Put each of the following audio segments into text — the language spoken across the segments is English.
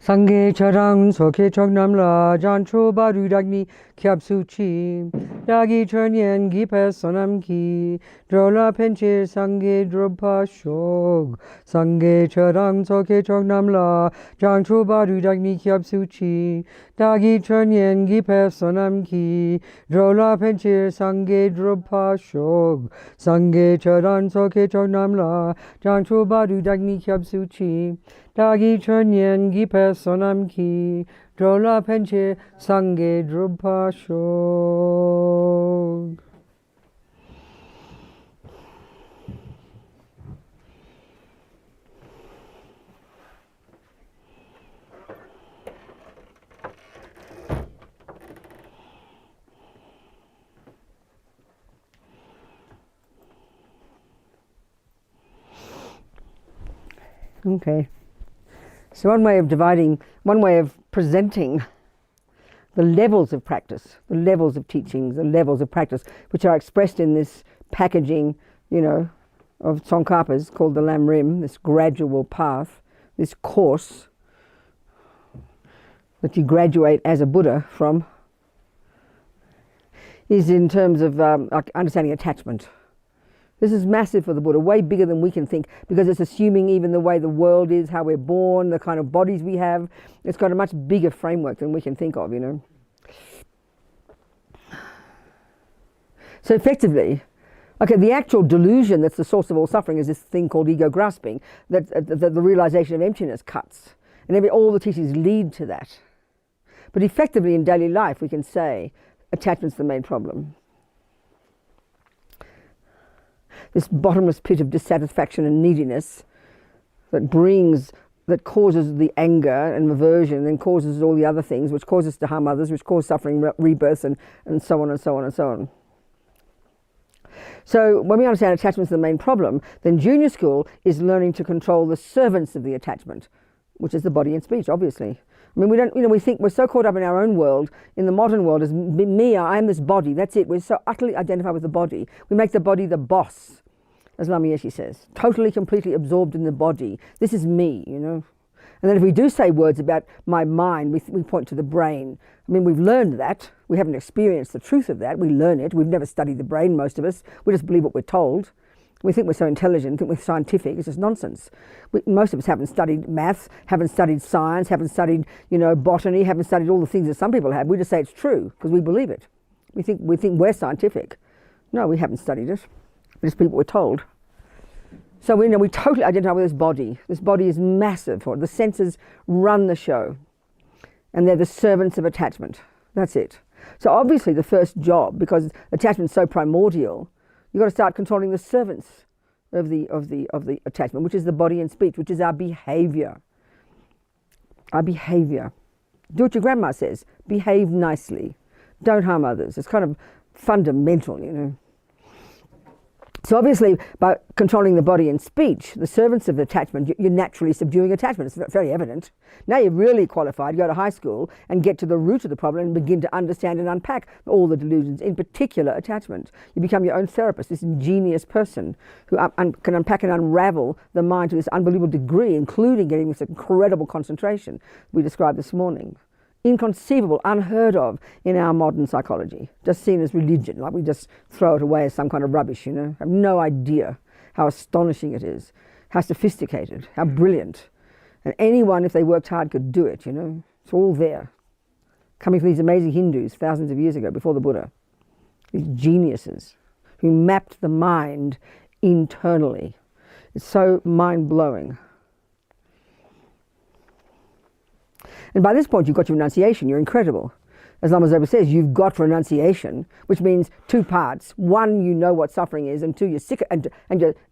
Sangye charang soke chognam la jancho baru dagni kyab suchi dagi chernyen gi sonam ki drola penche sangye dropa shog sangye charang soke chognam la jancho baru dagni kyab suchi dagi chernyen gi sonam ki drola penche sangye dropa shog sangye charang soke chognam la jancho baru dagni kyab suchi Dagi chernyen gi sonam ki drola penche sangye drupa shog. Okay. So one way of presenting the levels of practice, the levels of teachings, the levels of practice, which are expressed in this packaging, of Tsongkhapas called the Lamrim, this gradual path, this course that you graduate as a Buddha from, is in terms of understanding attachment. This is massive for the Buddha, way bigger than we can think, because it's assuming even the way the world is, how we're born, the kind of bodies we have. It's got a much bigger framework than we can think of, So effectively, the actual delusion that's the source of all suffering is this thing called ego grasping, that the realization of emptiness cuts. And all the teachings lead to that. But effectively in daily life, we can say attachment's the main problem. This bottomless pit of dissatisfaction and neediness that causes the anger and aversion, and causes all the other things, which cause us to harm others, which cause suffering, rebirths, and so on and so on and so on. So when we understand attachment is the main problem, then junior school is learning to control the servants of the attachment, which is the body and speech, obviously. I mean, we think we're so caught up in our own world, in the modern world, as me, I am this body, that's it. We're so utterly identified with the body. We make the body the boss, as Lamrim says, totally, completely absorbed in the body. This is me, And then if we do say words about my mind, we point to the brain. I mean, we've learned that. We haven't experienced the truth of that. We learn it. We've never studied the brain, most of us. We just believe what we're told. We think we're so intelligent, think we're scientific. It's just nonsense. Most of us haven't studied maths, haven't studied science, haven't studied, botany, haven't studied all the things that some people have. We just say it's true because we believe it. We think we're scientific. No, we haven't studied it. We just believe what we're told. So we totally identify with this body. This body is massive. The senses run the show. And they're the servants of attachment. That's it. So obviously the first job, because attachment is so primordial, you've got to start controlling the servants of the attachment, which is the body and speech, which is our behavior. Our behavior. Do what your grandma says. Behave nicely. Don't harm others. It's kind of fundamental, So obviously, by controlling the body and speech, the servants of attachment, you're naturally subduing attachment. It's very evident. Now you're really qualified, go to high school and get to the root of the problem and begin to understand and unpack all the delusions, in particular attachment. You become your own therapist, this ingenious person who can unpack and unravel the mind to this unbelievable degree, including getting this incredible concentration we described this morning. Inconceivable, unheard of in our modern psychology, just seen as religion, like we just throw it away as some kind of rubbish, Have no idea how astonishing it is, how sophisticated, how brilliant. And anyone, if they worked hard, could do it, It's all there. Coming from these amazing Hindus thousands of years ago, before the Buddha. These geniuses who mapped the mind internally. It's so mind-blowing. And by this point, you've got your renunciation. You're incredible. As Lama says, you've got renunciation, which means two parts. One, you know what suffering is, and two, you're sick and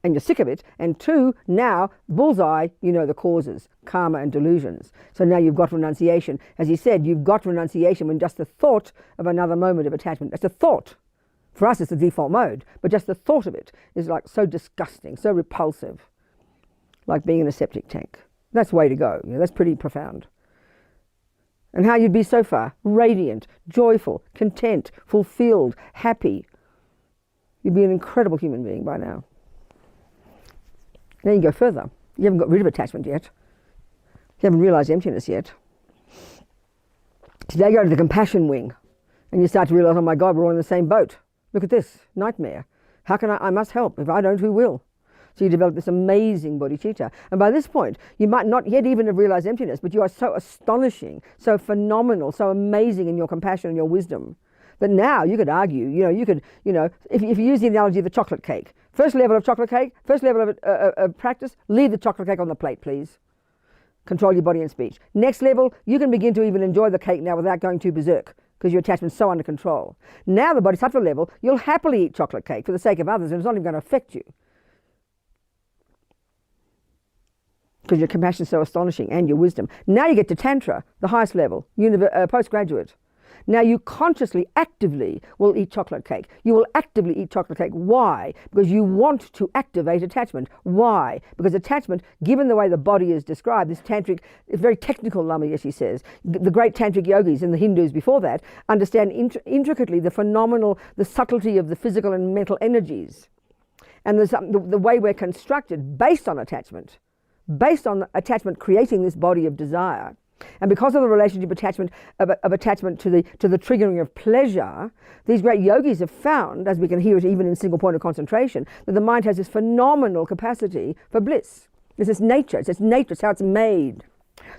you're sick of it. And two, now, bullseye, you know the causes, karma and delusions. So now you've got renunciation. As he said, you've got renunciation when just the thought of another moment of attachment. That's a thought. For us, it's the default mode, but just the thought of it is like so disgusting, so repulsive, like being in a septic tank. That's the way to go. That's pretty profound. And how you'd be so far? Radiant, joyful, content, fulfilled, happy. You'd be an incredible human being by now. Then you go further. You haven't got rid of attachment yet. You haven't realized emptiness yet. Today you go to the compassion wing and you start to realize, oh my God, we're all in the same boat. Look at this, nightmare. How can I must help. If I don't, who will? So you develop this amazing bodhicitta. And by this point, you might not yet even have realized emptiness, but you are so astonishing, so phenomenal, so amazing in your compassion and your wisdom, that now you could argue, if you use the analogy of the chocolate cake, first level of chocolate cake, first level of practice, leave the chocolate cake on the plate, please. Control your body and speech. Next level, you can begin to even enjoy the cake now without going too berserk, because your attachment's so under control. Now the bodhisattva level, you'll happily eat chocolate cake for the sake of others, and it's not even going to affect you. Because your compassion is so astonishing and your wisdom. Now you get to Tantra, the highest level, postgraduate. Now you consciously, actively will eat chocolate cake. You will actively eat chocolate cake. Why? Because you want to activate attachment. Why? Because attachment, given the way the body is described, this tantric, it's very technical, Lama Yeshe says. The great tantric yogis and the Hindus before that understand intricately the subtlety of the physical and mental energies. And the way we're constructed based on attachment creating this body of desire. And because of the relationship of attachment to the triggering of pleasure, these great yogis have found, as we can hear it even in single point of concentration, that the mind has this phenomenal capacity for bliss. It's its nature, it's how it's made.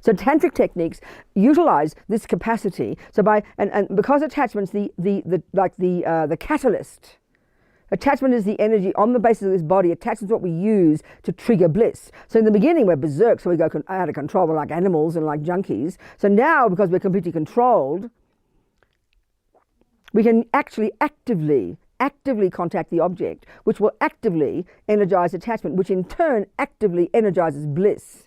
So tantric techniques utilize this capacity. So and because attachment's the catalyst. Attachment is the energy on the basis of this body. Attachment is what we use to trigger bliss. So in the beginning, we're berserk, so we go out of control. We're like animals and like junkies. So now, because we're completely controlled, we can actually actively contact the object, which will actively energize attachment, which in turn actively energizes bliss.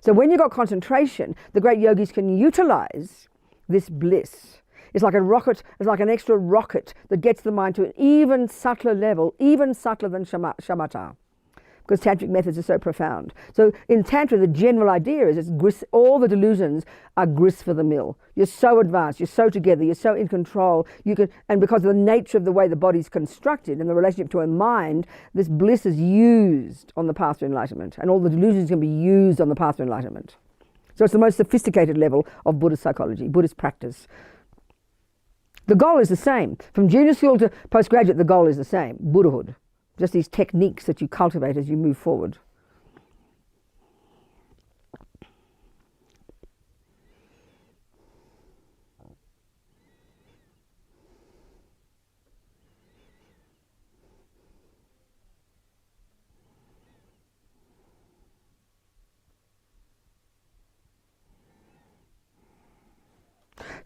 So when you've got concentration, the great yogis can utilize this bliss. It's like a rocket, it's like an extra rocket that gets the mind to an even subtler level, even subtler than shamatha, because tantric methods are so profound. So in Tantra, the general idea is all the delusions are grist for the mill. You're so advanced, you're so together, you're so in control. And because of the nature of the way the body's constructed and the relationship to a mind, this bliss is used on the path to enlightenment, and all the delusions can be used on the path to enlightenment. So it's the most sophisticated level of Buddhist psychology, Buddhist practice. The goal is the same. From junior school to postgraduate, the goal is the same, Buddhahood. Just these techniques that you cultivate as you move forward.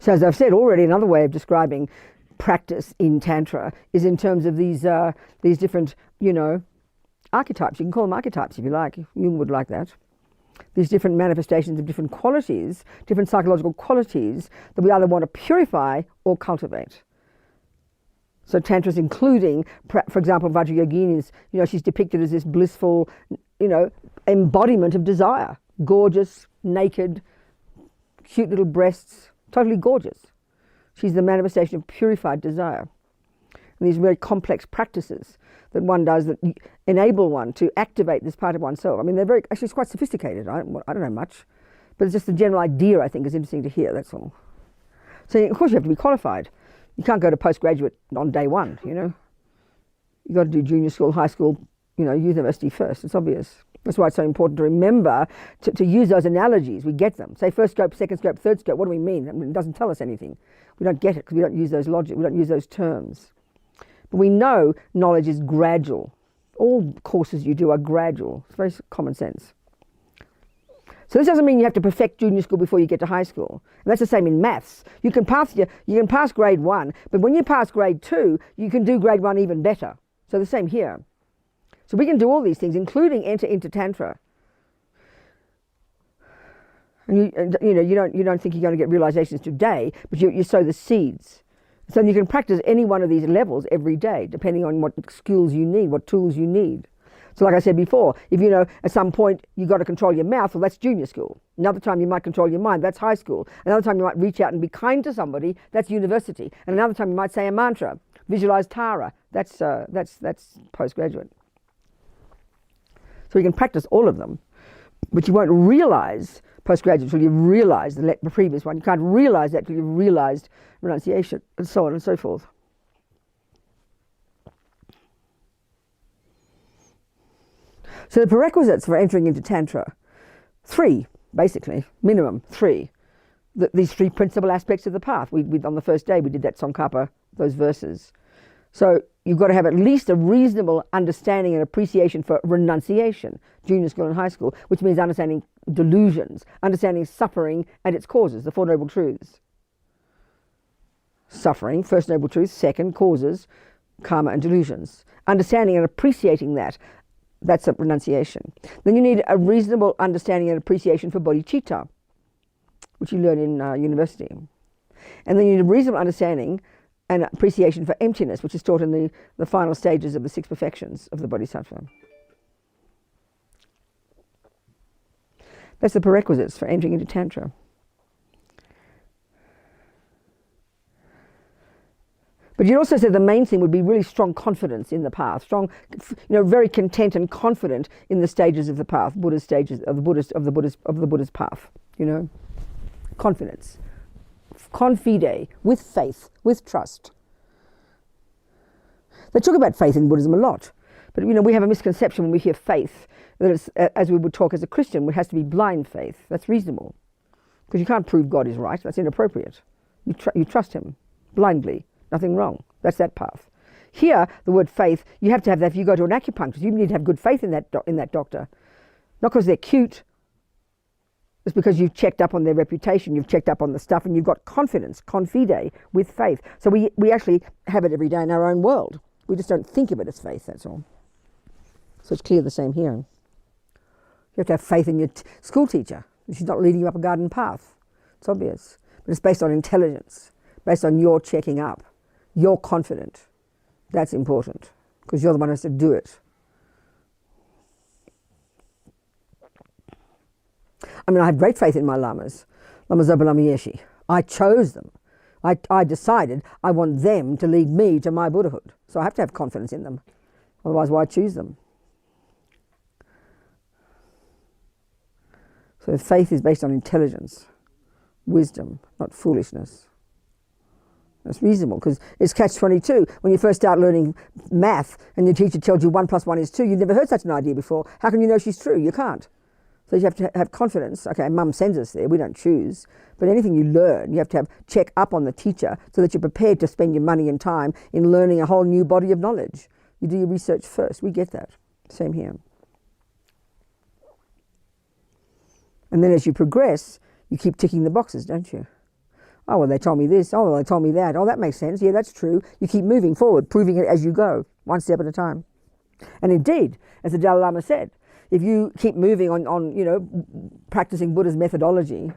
So as I've said already, another way of describing practice in Tantra is in terms of these different, archetypes. You can call them archetypes if you like. Jung would like that. These different manifestations of different qualities, different psychological qualities that we either want to purify or cultivate. So Tantra is including, for example, Vajrayogini is, she's depicted as this blissful, embodiment of desire. Gorgeous, naked, cute little breasts, totally gorgeous. She's the manifestation of purified desire. And these very complex practices that one does that enable one to activate this part of oneself. I mean, it's quite sophisticated. I don't know much, but it's just the general idea, I think, is interesting to hear, that's all. So, of course, you have to be qualified. You can't go to postgraduate on day one, You've got to do junior school, high school, university first. It's obvious. That's why it's so important to remember to use those analogies. We get them. Say first scope, second scope, third scope. What do we mean? I mean, it doesn't tell us anything. We don't get it because we don't use those logic. We don't use those terms. But we know knowledge is gradual. All courses you do are gradual. It's very common sense. So this doesn't mean you have to perfect junior school before you get to high school. And that's the same in maths. You can pass grade 1, but when you pass grade 2, you can do grade 1 even better. So the same here. So we can do all these things, including enter into Tantra. And you don't think you're going to get realizations today, but you sow the seeds. So you can practice any one of these levels every day, depending on what skills you need, what tools you need. So like I said before, if at some point you've got to control your mouth, well, that's junior school. Another time you might control your mind, that's high school. Another time you might reach out and be kind to somebody, that's university. And another time you might say a mantra, visualize Tara, that's postgraduate. So you can practice all of them, but you won't realize postgraduate till you've realized the previous one. You can't realize that till you've realized renunciation, and so on and so forth. So the prerequisites for entering into Tantra, 3, basically, minimum 3. These 3 principal aspects of the path. We on the first day we did that Tsongkhapa, those verses. So you've got to have at least a reasonable understanding and appreciation for renunciation, junior school and high school, which means understanding delusions, understanding suffering and its causes, the 4 noble truths. Suffering, first noble truth; second, causes, karma and delusions. Understanding and appreciating that, that's a renunciation. Then you need a reasonable understanding and appreciation for bodhicitta, which you learn in university. And then you need a reasonable understanding and appreciation for emptiness, which is taught in the final stages of the 6 perfections of the bodhisattva. That's the prerequisites for entering into Tantra. But you'd also say the main thing would be really strong confidence in the path, strong, very content and confident in the stages of the path, Buddhist stages of the Buddhist path. Confidence, confide, with faith, with trust. They talk about faith in Buddhism a lot, but we have a misconception when we hear faith that it's, as we would talk as a Christian, it has to be blind faith. That's reasonable, because you can't prove God is right. That's inappropriate. You trust Him blindly. Nothing wrong. That's that path. Here, the word faith, you have to have that. If you go to an acupuncturist, you need to have good faith in that doctor, not because they're cute. It's because you've checked up on their reputation, you've checked up on the stuff, and you've got confidence, confide, with faith. So we actually have it every day in our own world. We just don't think of it as faith, that's all. So it's clear the same here. You have to have faith in your school teacher. She's not leading you up a garden path. It's obvious. But it's based on intelligence, based on your checking up. You're confident. That's important, because you're the one who has to do it. I have great faith in my lamas, Lama Zopa Lama Yeshe. I chose them. I decided I want them to lead me to my Buddhahood. So I have to have confidence in them. Otherwise, why choose them? So faith is based on intelligence, wisdom, not foolishness. That's reasonable, because it's catch-22. When you first start learning math and your teacher tells you 1 + 1 is 2, you've never heard such an idea before. How can you know she's true? You can't. So you have to have confidence. Okay, Mum sends us there, we don't choose. But anything you learn, you have to check up on the teacher so that you're prepared to spend your money and time in learning a whole new body of knowledge. You do your research first. We get that. Same here. And then as you progress, you keep ticking the boxes, don't you? Oh, well, they told me this. Oh, well, they told me that. Oh, that makes sense. Yeah, that's true. You keep moving forward, proving it as you go, 1 step at a time. And indeed, as the Dalai Lama said, if you keep moving on practicing Buddha's methodology,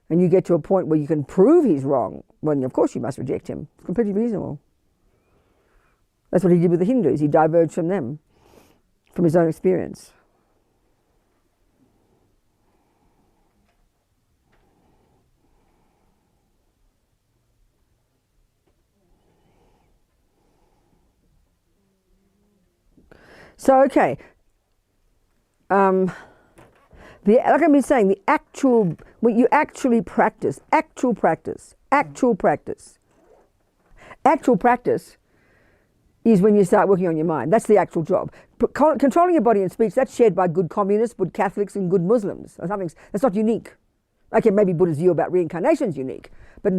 and you get to a point where you can prove he's wrong, well, of course you must reject him. It's completely reasonable. That's what he did with the Hindus. He diverged from them, from his own experience. So, okay. Like I've been saying, what you actually practice, actual practice is when you start working on your mind. That's the actual job. Controlling your body and speech, that's shared by good communists, good Catholics, and good Muslims. That's not unique. Okay, maybe Buddha's view about reincarnation is unique, but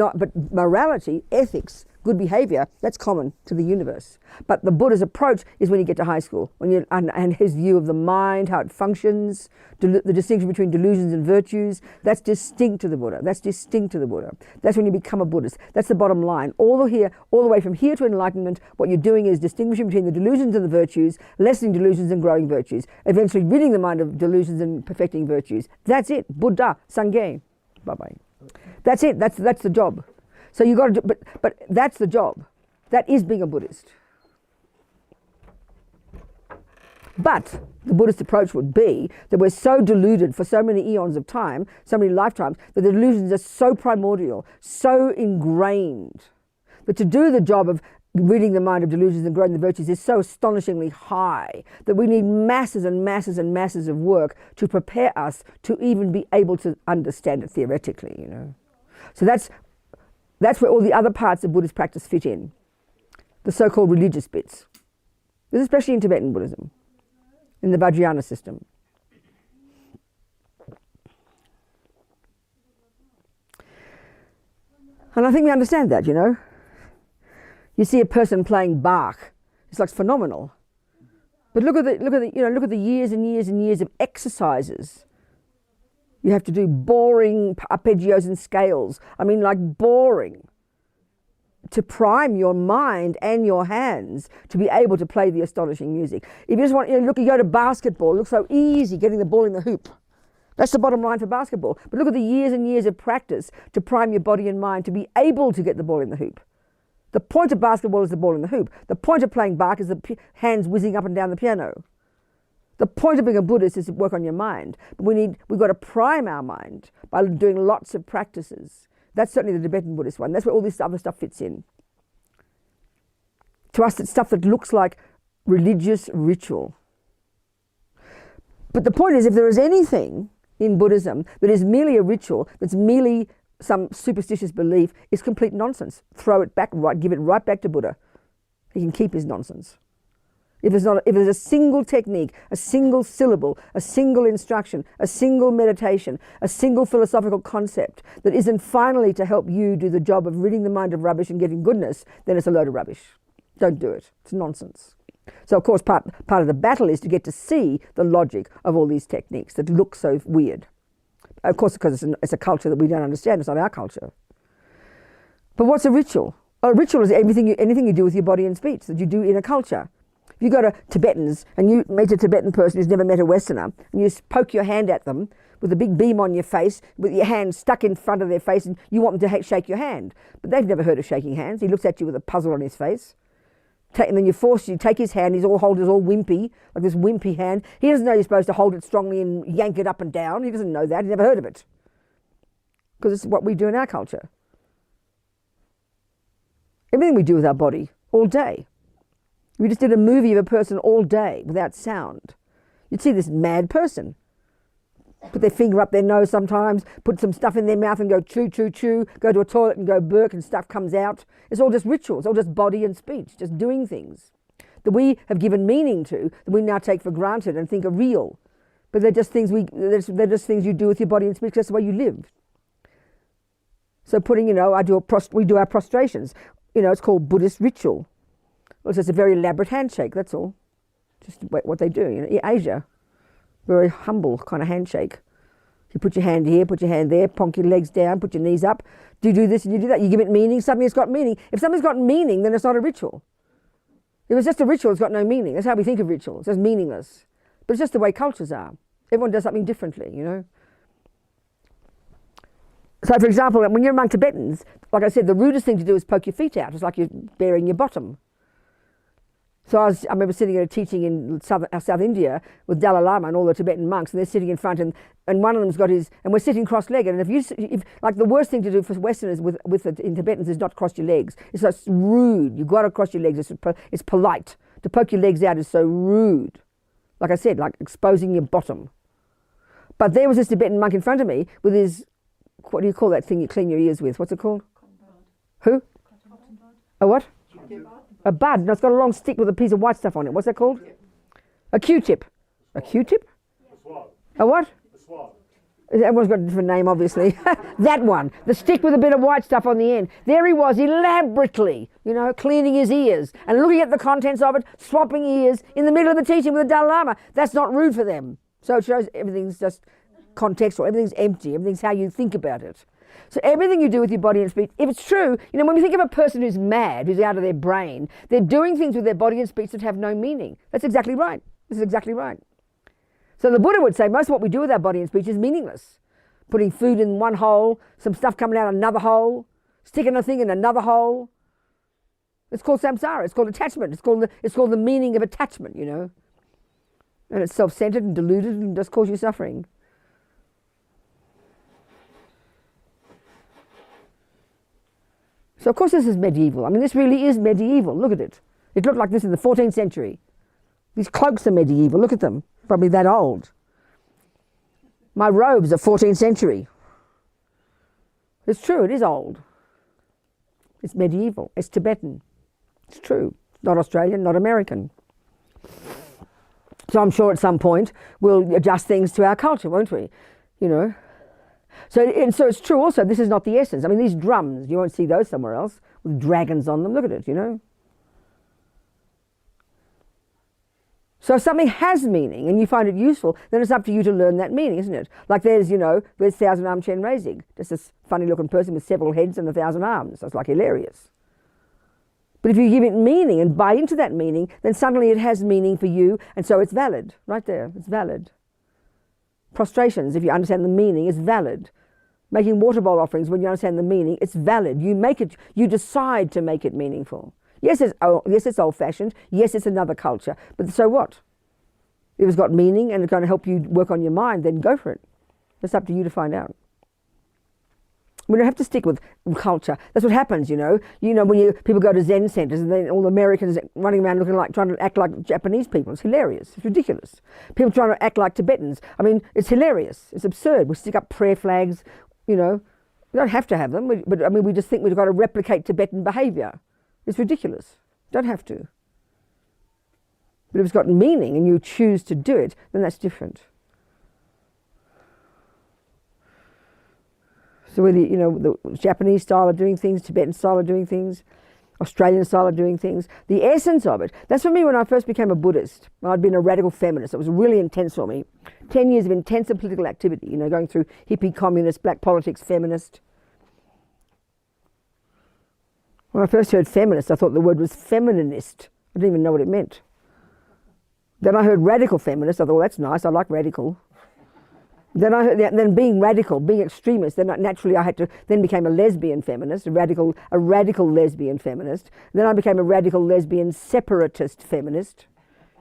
morality, ethics, good behavior, that's common to the universe. But the Buddha's approach is when you get to high school, and his view of the mind, how it functions, the distinction between delusions and virtues, that's distinct to the Buddha. That's when you become a Buddhist. That's the bottom line. All the way from here to enlightenment, what you're doing is distinguishing between the delusions and the virtues, lessening delusions and growing virtues, eventually ridding the mind of delusions and perfecting virtues. That's it. Buddha, Sangye. Bye-bye. That's it. That's the job. So you got to do, but that's the job. That is being a Buddhist. But the Buddhist approach would be that we're so deluded for so many eons of time, so many lifetimes, that the delusions are so primordial, so ingrained, that to do the job of ridding the mind of delusions and growing the virtues is so astonishingly high that we need masses and masses and masses of work to prepare us to even be able to understand it theoretically, you know. So that's where all the other parts of Buddhist practice fit in, the so-called religious bits. This is especially in Tibetan Buddhism, in the Vajrayana system. And I think we understand that, you know. You see a person playing Bach, it's like phenomenal. But look at the years and years and years of exercises. You have to do boring arpeggios and scales. I mean, like boring. To prime your mind and your hands to be able to play the astonishing music. If you just want, you go to basketball, it looks so easy getting the ball in the hoop. That's the bottom line for basketball. But look at the years and years of practice to prime your body and mind to be able to get the ball in the hoop. The point of basketball is the ball in the hoop. The point of playing Bach is the hands whizzing up and down the piano. The point of being a Buddhist is to work on your mind. But we've got to prime our mind by doing lots of practices. That's certainly the Tibetan Buddhist one. That's where all this other stuff fits in. To us, it's stuff that looks like religious ritual. But the point is, if there is anything in Buddhism that is merely a ritual, that's merely some superstitious belief, is complete nonsense. Throw it back, give it right back to Buddha. He can keep his nonsense. If there's a single technique, a single syllable, a single instruction, a single meditation, a single philosophical concept that isn't finally to help you do the job of ridding the mind of rubbish and getting goodness, then it's a load of rubbish. Don't do it. It's nonsense. So of course part of the battle is to get to see the logic of all these techniques that look so weird. Of course, because it's a culture that we don't understand. It's not our culture. But what's a ritual? A ritual is anything you do with your body and speech that you do in a culture. If you go to Tibetans and you meet a Tibetan person who's never met a Westerner and you poke your hand at them with a big beam on your face, with your hand stuck in front of their face, and you want them to shake your hand. But they've never heard of shaking hands. He looks at you with a puzzle on his face. And then you take his hand, he's all wimpy, like this wimpy hand. He doesn't know you're supposed to hold it strongly and yank it up and down. He doesn't know that. He's never heard of it. Because it's what we do in our culture. Everything we do with our body, all day. We just did a movie of a person all day without sound. You'd see this mad person. Put their finger up their nose sometimes, put some stuff in their mouth and go chew, chew, chew, go to a toilet and go burk and stuff comes out. It's all just rituals, all just body and speech, just doing things that we have given meaning to, that we now take for granted and think are real. But they're just things they're just things you do with your body and speech, that's the way you live. So we do our prostrations. It's called Buddhist ritual. Well, it's just a very elaborate handshake, that's all. Just what they do, in Asia. Very humble kind of handshake. You put your hand here, put your hand there, plonk your legs down, put your knees up. Do you do this and you do that? You give it meaning, something has got meaning. If something's got meaning, then it's not a ritual. If it's just a ritual, it's got no meaning. That's how we think of rituals. It's just meaningless. But it's just the way cultures are. Everyone does something differently, So for example, when you're among Tibetans, like I said, the rudest thing to do is poke your feet out. It's like you're baring your bottom. So I remember sitting at a teaching in South India with Dalai Lama and all the Tibetan monks, and they're sitting in front, and one of them's got and we're sitting cross-legged. And if like the worst thing to do for Westerners in Tibetans is not cross your legs. It's so rude. You've got to cross your legs. It's polite. To poke your legs out is so rude. Like I said, like exposing your bottom. But there was this Tibetan monk in front of me with his, what do you call that thing you clean your ears with? What's it called? Who? A what? A bud. No, it's got a long stick with a piece of white stuff on it. What's that called? A Q-tip. A Q-tip? A what? Everyone's got a different name, obviously. That one. The stick with a bit of white stuff on the end. There he was, elaborately, cleaning his ears and looking at the contents of it, swapping ears in the middle of the teaching with the Dalai Lama. That's not rude for them. So it shows everything's just contextual. Everything's empty. Everything's how you think about it. So everything you do with your body and speech, if it's true, when we think of a person who's mad, who's out of their brain, they're doing things with their body and speech that have no meaning. That's exactly right. This is exactly right. So the Buddha would say most of what we do with our body and speech is meaningless. Putting food in one hole, some stuff coming out another hole, sticking a thing in another hole. It's called samsara. It's called attachment. It's called the meaning of attachment, And it's self-centered and deluded and just cause you suffering. So of course this is medieval. I mean, this really is medieval. Look at it. It looked like this in the 14th century. These cloaks are medieval. Look at them. Probably that old. My robes are 14th century. It's true, it is old. It's medieval. It's Tibetan. It's true. Not Australian, not American. So I'm sure at some point we'll adjust things to our culture, won't we? You know. So it's true also, this is not the essence. I mean, these drums, you won't see those somewhere else with dragons on them. Look at it, you know. So if something has meaning and you find it useful, then it's up to you to learn that meaning, isn't it? Like there's Thousand Arm Chen Reizig, just this funny looking person with several heads and 1,000 arms. That's like hilarious. But if you give it meaning and buy into that meaning, then suddenly it has meaning for you, and so it's valid. Right there, it's valid. Prostrations, if you understand the meaning, is valid. Making water bowl offerings, when you understand the meaning, it's valid. You make it, you decide to make it meaningful. Yes, it's old-fashioned. Yes, it's another culture. But so what? If it's got meaning and it's going to help you work on your mind, then go for it. It's up to you to find out. We don't have to stick with culture. That's what happens, you know. You know, when people go to Zen centers and then all the Americans running around looking like, trying to act like Japanese people. It's hilarious. It's ridiculous. People trying to act like Tibetans. I mean, it's hilarious. It's absurd. We stick up prayer flags, you know. We don't have to have them, but I mean, we just think we've got to replicate Tibetan behavior. It's ridiculous. Don't have to. But if it's got meaning and you choose to do it, then that's different. So whether, you know, the Japanese style of doing things, Tibetan style of doing things, Australian style of doing things, the essence of it, that's for me when I first became a Buddhist. I'd been a radical feminist. It was really intense for me. 10 years of intensive political activity, you know, going through hippie, communist, black politics, feminist. When I first heard feminist, I thought the word was femininist. I didn't even know what it meant. Then I heard radical feminist. I thought, well, that's nice. I like radical. Then I heard then being radical, being extremist. Then naturally I had to then became a lesbian feminist, a radical lesbian feminist. Then I became a radical lesbian separatist feminist.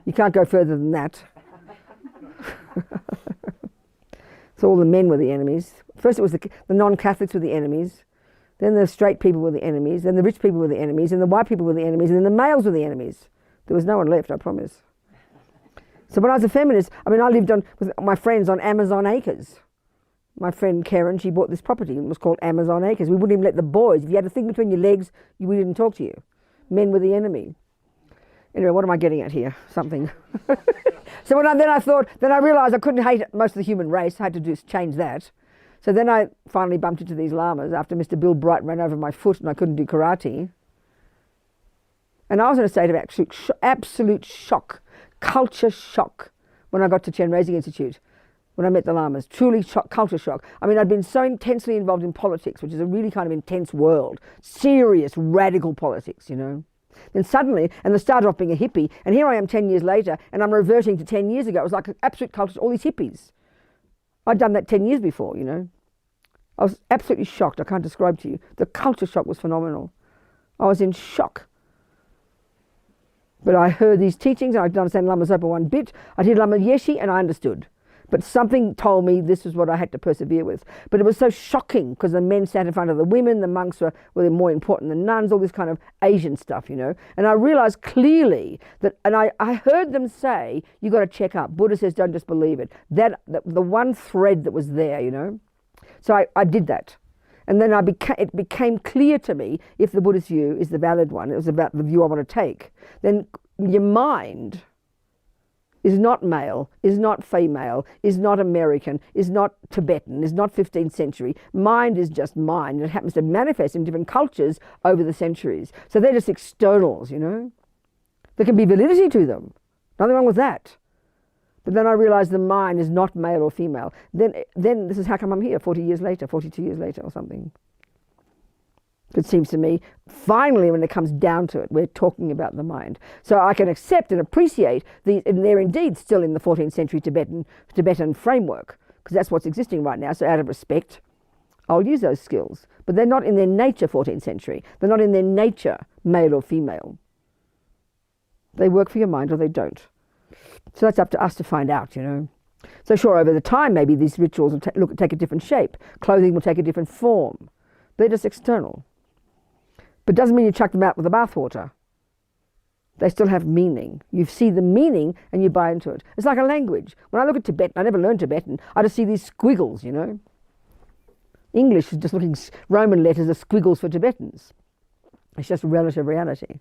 You can't go further than that. So all the men were the enemies. First it was the non-Catholics were the enemies. Then the straight people were the enemies, then the rich people were the enemies, and the white people were the enemies, and then the males were the enemies. There was no one left, I promise. So when I was a feminist, I mean, I lived with my friends on Amazon acres. My friend Karen, she bought this property, and it was called Amazon acres. We wouldn't even let the boys, if you had a thing between your legs, we didn't talk to you. Men were the enemy. Anyway, what am I getting at here? Something. So then I realised I couldn't hate most of the human race. I had to change that. So then I finally bumped into these lamas after Mr. Bill Bright ran over my foot and I couldn't do karate. And I was in a state of absolute shock, culture shock, when I got to Chen Reizig Institute, when I met the lamas. Truly shock, culture shock. I mean, I'd been so intensely involved in politics, which is a really kind of intense world, serious, radical politics, you know. Then suddenly, and I started off being a hippie, and here I am 10 years later, and I'm reverting to 10 years ago. It was like an absolute culture, all these hippies. I'd done that 10 years before, you know. I was absolutely shocked. I can't describe to you. The culture shock was phenomenal. I was in shock. But I heard these teachings, and I didn't understand Lama Zopa one bit. I did Lama Yeshe, and I understood. But something told me this was what I had to persevere with. But it was so shocking, because the men sat in front of the women, the monks were more important than nuns, all this kind of Asian stuff, you know. And I realised clearly that, and I heard them say, you got to check up. Buddha says, don't just believe it. The one thread that was there, you know. So I did that. And then it became clear to me, if the Buddhist view is the valid one, it was about the view I want to take, then your mind is not male, is not female, is not American, is not Tibetan, is not 15th century. Mind is just mind. It happens to manifest in different cultures over the centuries. So they're just externals, you know. There can be validity to them. Nothing wrong with that. But then I realized the mind is not male or female. Then this is how come I'm here 40 years later, 42 years later or something. It seems to me, finally, when it comes down to it, we're talking about the mind. So I can accept and appreciate these, and they're indeed still in the 14th century Tibetan framework, because that's what's existing right now. So out of respect, I'll use those skills. But they're not in their nature 14th century. They're not in their nature male or female. They work for your mind or they don't. So that's up to us to find out, you know. So sure, over the time, maybe these rituals will take a different shape. Clothing will take a different form. They're just external. But doesn't mean you chuck them out with the bathwater. They still have meaning. You see the meaning and you buy into it. It's like a language. When I look at Tibetan, I never learned Tibetan, I just see these squiggles, you know. English is just looking, Roman letters are squiggles for Tibetans. It's just relative reality.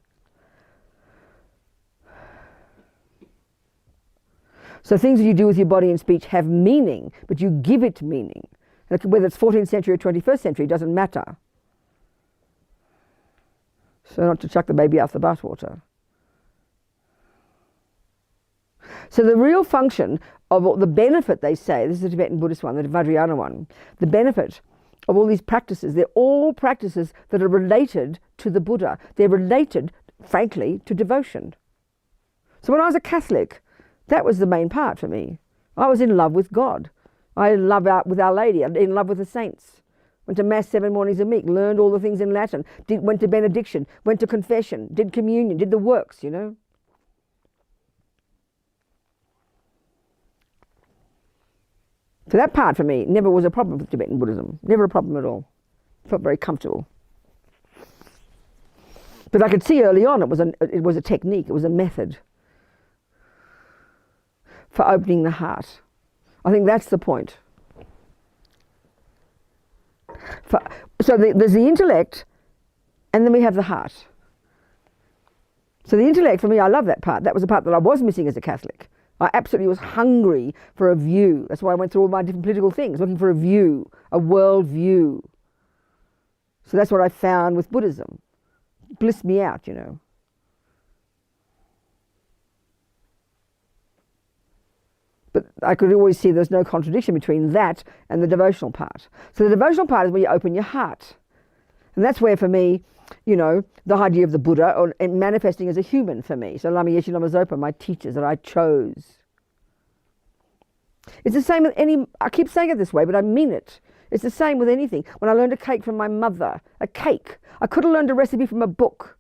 So things that you do with your body and speech have meaning, but you give it meaning. Whether it's 14th century or 21st century, it doesn't matter. So not to chuck the baby out the bathwater. So the real function of the benefit, they say, this is the Tibetan Buddhist one, the Vajrayana one, the benefit of all these practices, they're all practices that are related to the Buddha. They're related, frankly, to devotion. So when I was a Catholic, that was the main part for me. I was in love with God. I in love with Our Lady. I in love with the saints. Went to Mass 7 mornings a week, learned all the things in Latin, went to benediction, went to confession, did communion, did the works, you know. So that part for me never was a problem with Tibetan Buddhism. Never a problem at all. Felt very comfortable. But I could see early on it was a technique, it was a method for opening the heart. I think that's the point. So there's the intellect, and then we have the heart. So the intellect, for me, I love that part. That was the part that I was missing as a Catholic. I absolutely was hungry for a view. That's why I went through all my different political things, looking for a view, a world view. So that's what I found with Buddhism. It blissed me out, you know. But I could always see there's no contradiction between that and the devotional part. So the devotional part is where you open your heart. And that's where, for me, you know, the idea of the Buddha and manifesting as a human for me. So Lama Yeshe Lama Zopa, my teachers that I chose. It's the same with I keep saying it this way, but I mean it. It's the same with anything. When I learned a cake from my mother, a cake, I could have learned a recipe from a book,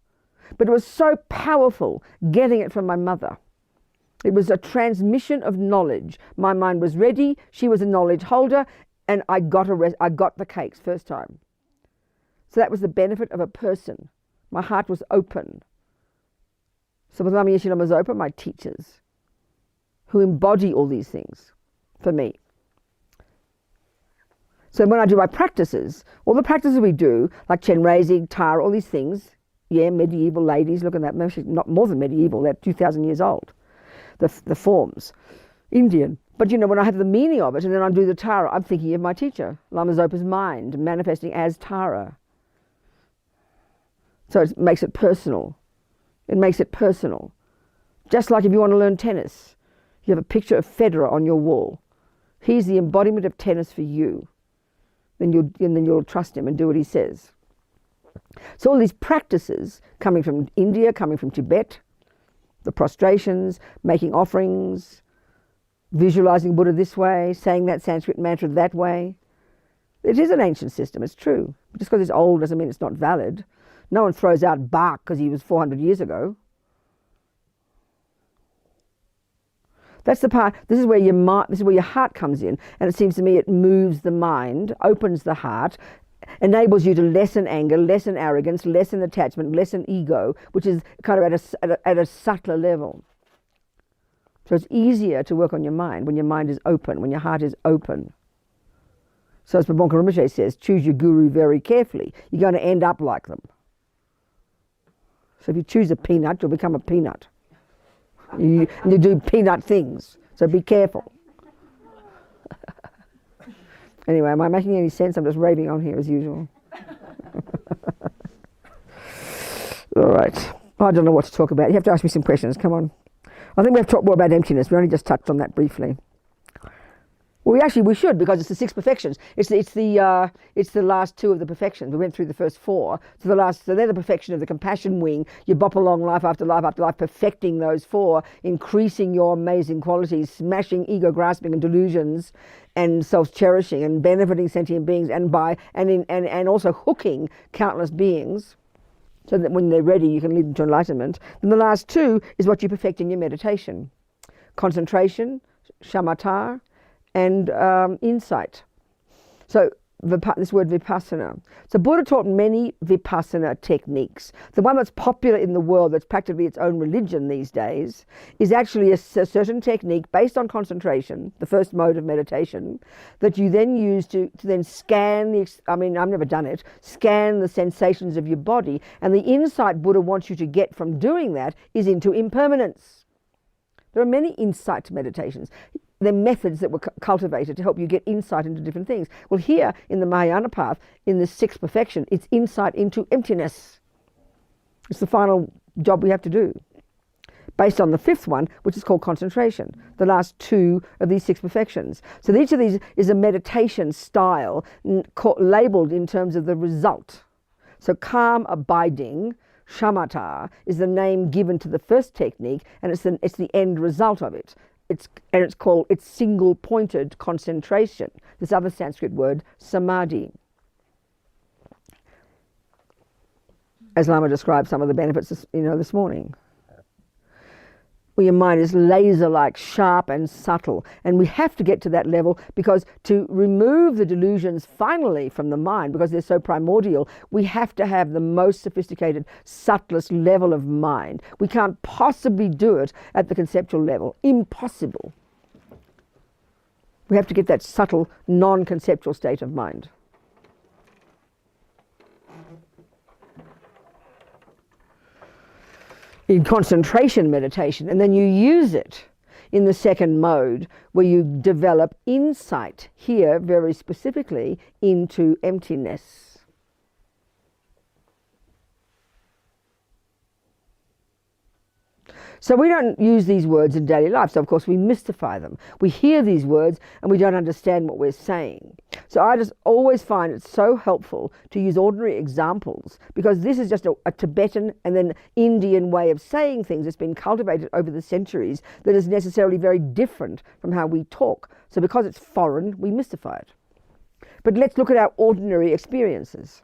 but it was so powerful getting it from my mother. It was a transmission of knowledge. My mind was ready, she was a knowledge holder, and I got the cakes first time. So that was the benefit of a person. My heart was open. So with Lama Yeshe Lama Zopa, my teachers, who embody all these things for me. So when I do my practices, all the practices we do, like Chenrezig, Tara, all these things, yeah, medieval ladies, look at that, not more than medieval, they're 2,000 years old. The forms, Indian. But you know, when I have the meaning of it and then I do the Tara, I'm thinking of my teacher, Lama Zopa's mind, manifesting as Tara. So it makes it personal. It makes it personal. Just like if you want to learn tennis, you have a picture of Federer on your wall. He's the embodiment of tennis for you. Then you'll trust him and do what he says. So all these practices coming from India, coming from Tibet, the prostrations, making offerings, visualizing Buddha this way, saying that Sanskrit mantra that way. It is an ancient system, it's true. Just because it's old doesn't mean it's not valid. No one throws out Bach because he was 400 years ago. That's the part, this is where your heart comes in, and it seems to me it moves the mind, opens the heart, enables you to lessen anger, lessen arrogance, lessen attachment, lessen ego, which is kind of at a subtler level. So it's easier to work on your mind when your mind is open, when your heart is open. So as Prabhupada Rinpoche says, choose your guru very carefully. You're going to end up like them. So if you choose a peanut, you'll become a peanut. And you do peanut things, so be careful. Anyway, am I making any sense? I'm just raving on here as usual. All right. I don't know what to talk about. You have to ask me some questions. Come on. I think we have to talk more about emptiness. We only just touched on that briefly. Well, we should, because it's the 6 perfections. It's the last 2 of the perfections. We went through the first 4. So they're the perfection of the compassion wing. You bop along life after life after life, perfecting those 4, increasing your amazing qualities, smashing ego grasping and delusions, and self-cherishing and benefiting sentient beings, and also hooking countless beings, so that when they're ready, you can lead them to enlightenment. And the last 2 is what you perfect in your meditation: concentration, shamatha, and insight. So this word vipassana. So Buddha taught many vipassana techniques. The one that's popular in the world, that's practically its own religion these days, is actually a certain technique based on concentration, the first mode of meditation, that you then use to then scan I've never done it, scan the sensations of your body. And the insight Buddha wants you to get from doing that is into impermanence. There are many insight meditations. They're methods that were cultivated to help you get insight into different things. Well, here in the Mahayana path, in the sixth perfection, it's insight into emptiness. It's the final job we have to do, based on the fifth one, which is called concentration, the last two of these six perfections. So each of these is a meditation style labeled in terms of the result. So calm abiding, shamatha, is the name given to the first technique, and it's the end result of it. It's called single-pointed concentration. This other Sanskrit word, samadhi. As Lama described some of the benefits, this morning. Where your mind is laser-like, sharp and subtle. And we have to get to that level, because to remove the delusions finally from the mind, because they're so primordial, we have to have the most sophisticated, subtlest level of mind. We can't possibly do it at the conceptual level. Impossible. We have to get that subtle, non-conceptual state of mind. In concentration meditation, and then you use it in the second mode, where you develop insight, here very specifically, into emptiness. So we don't use these words in daily life, so of course we mystify them. We hear these words and we don't understand what we're saying. So I just always find it so helpful to use ordinary examples, because this is just a Tibetan and then Indian way of saying things that's been cultivated over the centuries, that is necessarily very different from how we talk. So because it's foreign, we mystify it. But let's look at our ordinary experiences.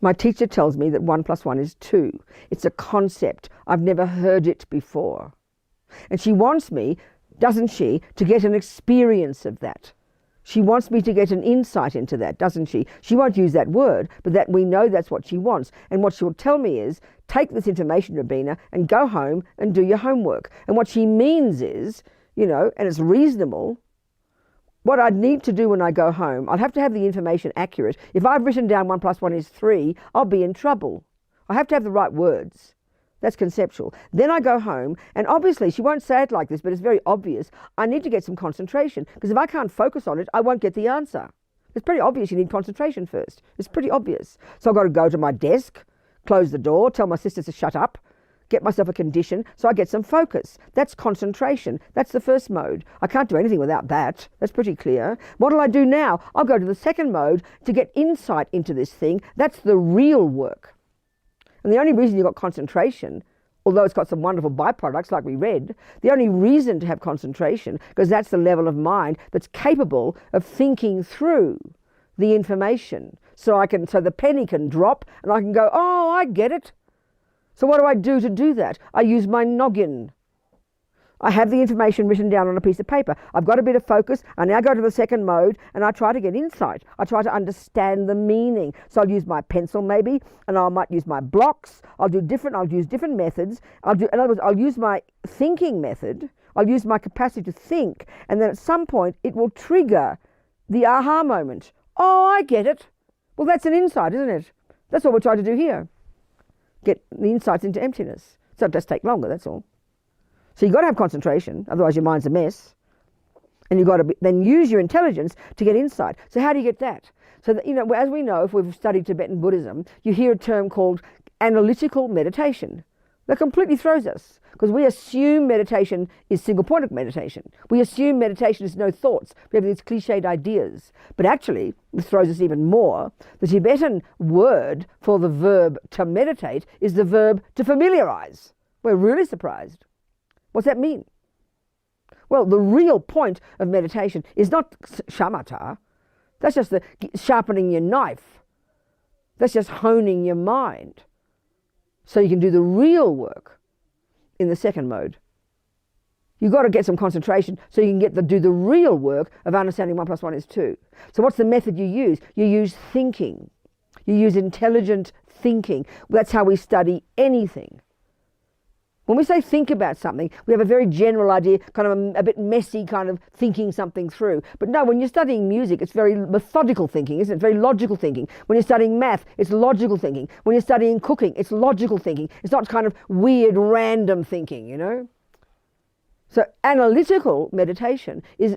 My teacher tells me that 1 + 1 is 2. It's a concept. I've never heard it before. And she wants me, doesn't she, to get an experience of that. She wants me to get an insight into that, doesn't she? She won't use that word, but that we know that's what she wants. And what she'll tell me is, take this information, Robina, and go home and do your homework. And what she means is, and it's reasonable, what I'd need to do when I go home, I'll have to have the information accurate. If I've written down 1 + 1 is 3, I'll be in trouble. I have to have the right words. That's conceptual. Then I go home, and obviously, she won't say it like this, but it's very obvious. I need to get some concentration, because if I can't focus on it, I won't get the answer. It's pretty obvious you need concentration first. It's pretty obvious. So I've got to go to my desk, close the door, tell my sisters to shut up, get myself a condition so I get some focus. That's concentration. That's the first mode. I can't do anything without that. That's pretty clear. What'll I do now? I'll go to the second mode to get insight into this thing. That's the real work. And the only reason you've got concentration, although it's got some wonderful byproducts like we read, the only reason to have concentration, because that's the level of mind that's capable of thinking through the information. So the penny can drop and I can go, oh, I get it. So what do I do to do that? I use my noggin. I have the information written down on a piece of paper. I've got a bit of focus. I now go to the second mode and I try to get insight. I try to understand the meaning. So I'll use my pencil maybe, and I might use my blocks. I'll use different methods. In other words, I'll use my thinking method. I'll use my capacity to think. And then at some point it will trigger the aha moment. Oh, I get it. Well, that's an insight, isn't it? That's what we're trying to do here. Get the insights into emptiness. So it does take longer, that's all. So you've got to have concentration, otherwise your mind's a mess. And you've got to then use your intelligence to get insight. So how do you get that? So that, as we know, if we've studied Tibetan Buddhism, you hear a term called analytical meditation. That completely throws us, because we assume meditation is single-pointed meditation. We assume meditation is no thoughts. We have these cliched ideas. But actually, this throws us even more. The Tibetan word for the verb to meditate is the verb to familiarize. We're really surprised. What's that mean? Well, the real point of meditation is not shamatha. That's just the sharpening your knife. That's just honing your mind. So you can do the real work in the second mode. You've got to get some concentration so you can get do the real work of understanding 1 + 1 is 2. So what's the method you use? You use thinking. You use intelligent thinking. That's how we study anything. When we say think about something, we have a very general idea, kind of a bit messy kind of thinking something through. But no, when you're studying music, it's very methodical thinking, isn't it? Very logical thinking. When you're studying math, it's logical thinking. When you're studying cooking, it's logical thinking. It's not kind of weird, random thinking, you know? So analytical meditation is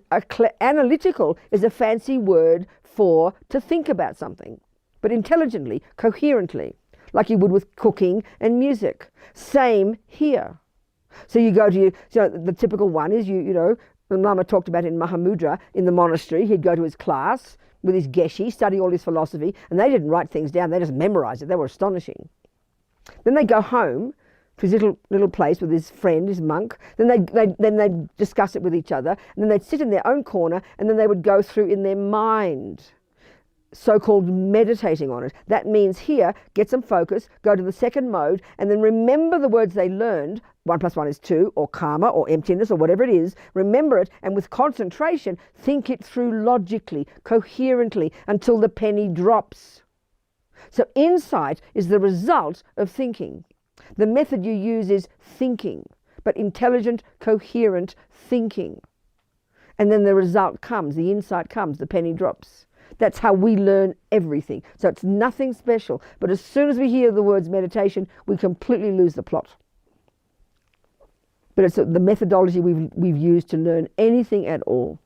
analytical is a fancy word for to think about something, but intelligently, coherently, like you would with cooking and music. Same here. So you go to the typical one is you know, the Lama talked about in Mahamudra in the monastery. He'd go to his class with his geshe, study all his philosophy, and they didn't write things down. They just memorized it. They were astonishing. Then they go home to his little place with his friend, his monk. Then they discuss it with each other, and then they'd sit in their own corner, and then they would go through in their mind, so-called meditating on it. That means here, get some focus, go to the second mode, and then remember the words they learned. 1 + 1 is 2, or karma, or emptiness, or whatever it is. Remember it, and with concentration, think it through logically, coherently, until the penny drops. So insight is the result of thinking. The method you use is thinking, but intelligent, coherent thinking. And then the result comes, the insight comes, the penny drops. That's how we learn everything. So it's nothing special. But as soon as we hear the words meditation, we completely lose the plot. But it's the methodology we've used to learn anything at all.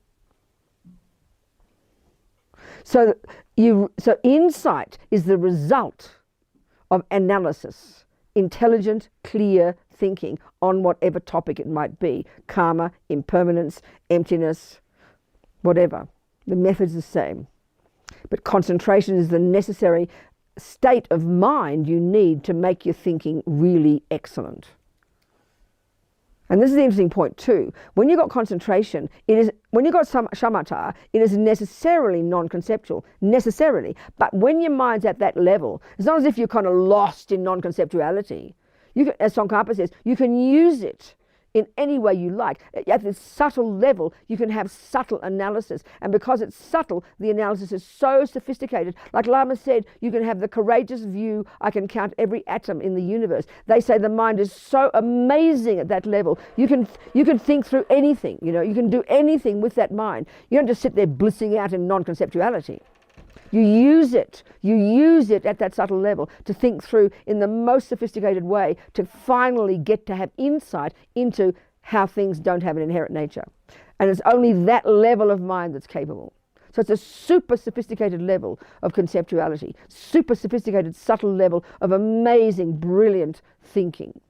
So insight is the result of analysis. Intelligent, clear thinking on whatever topic it might be. Karma, impermanence, emptiness, whatever. The method's the same. But concentration is the necessary state of mind you need to make your thinking really excellent. And this is the interesting point too. When you've got concentration, when you've got shamatha, it is necessarily non-conceptual, necessarily. But when your mind's at that level, it's not as if you're kind of lost in non-conceptuality. You can, as Tsongkhapa says, you can use it in any way you like. At this subtle level, you can have subtle analysis. And because it's subtle, the analysis is so sophisticated. Like Lama said, you can have the courageous view, I can count every atom in the universe. They say the mind is so amazing at that level. You can think through anything, you know, you can do anything with that mind. You don't just sit there blissing out in non-conceptuality. You use it at that subtle level to think through in the most sophisticated way to finally get to have insight into how things don't have an inherent nature. And it's only that level of mind that's capable. So it's a super sophisticated level of conceptuality, super sophisticated, subtle level of amazing, brilliant thinking.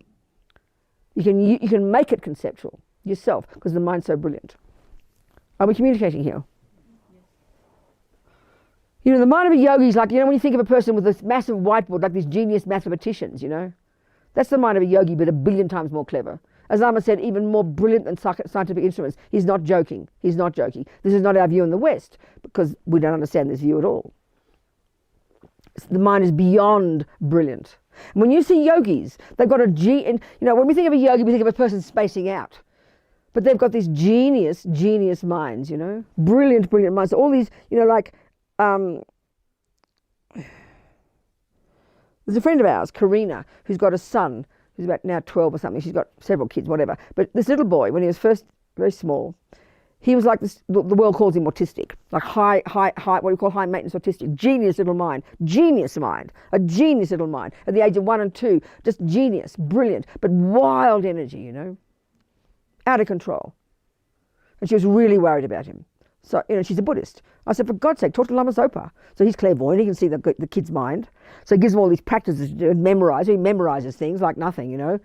You can make it conceptual yourself because the mind's so brilliant. Are we communicating here? You know, the mind of a yogi is like, you know, when you think of a person with this massive whiteboard, like these genius mathematicians, you know, that's the mind of a yogi, but 1 billion times more clever. As Lama said, even more brilliant than scientific instruments. He's not joking. He's not joking. This is not our view in the West, because we don't understand this view at all. The mind is beyond brilliant. And when you see yogis, they've got and you know, when we think of a yogi, we think of a person spacing out. But they've got these genius minds, you know, brilliant minds. So all these, you know, like, there's a friend of ours, Karina, who's got a son who's about now 12 or something. She's got several kids, whatever. But this little boy, when he was first very small, he was like this, the world calls him autistic, like high, what we call high maintenance autistic, genius little mind, a genius little mind. At the age of 1 and 2, just genius, brilliant, but wild energy, you know, out of control. And she was really worried about him. So, you know, she's a Buddhist. I said, for God's sake, talk to Lama Zopa. So he's clairvoyant, he can see the kid's mind. So he gives him all these practices to memorize. He memorizes things like nothing, you know.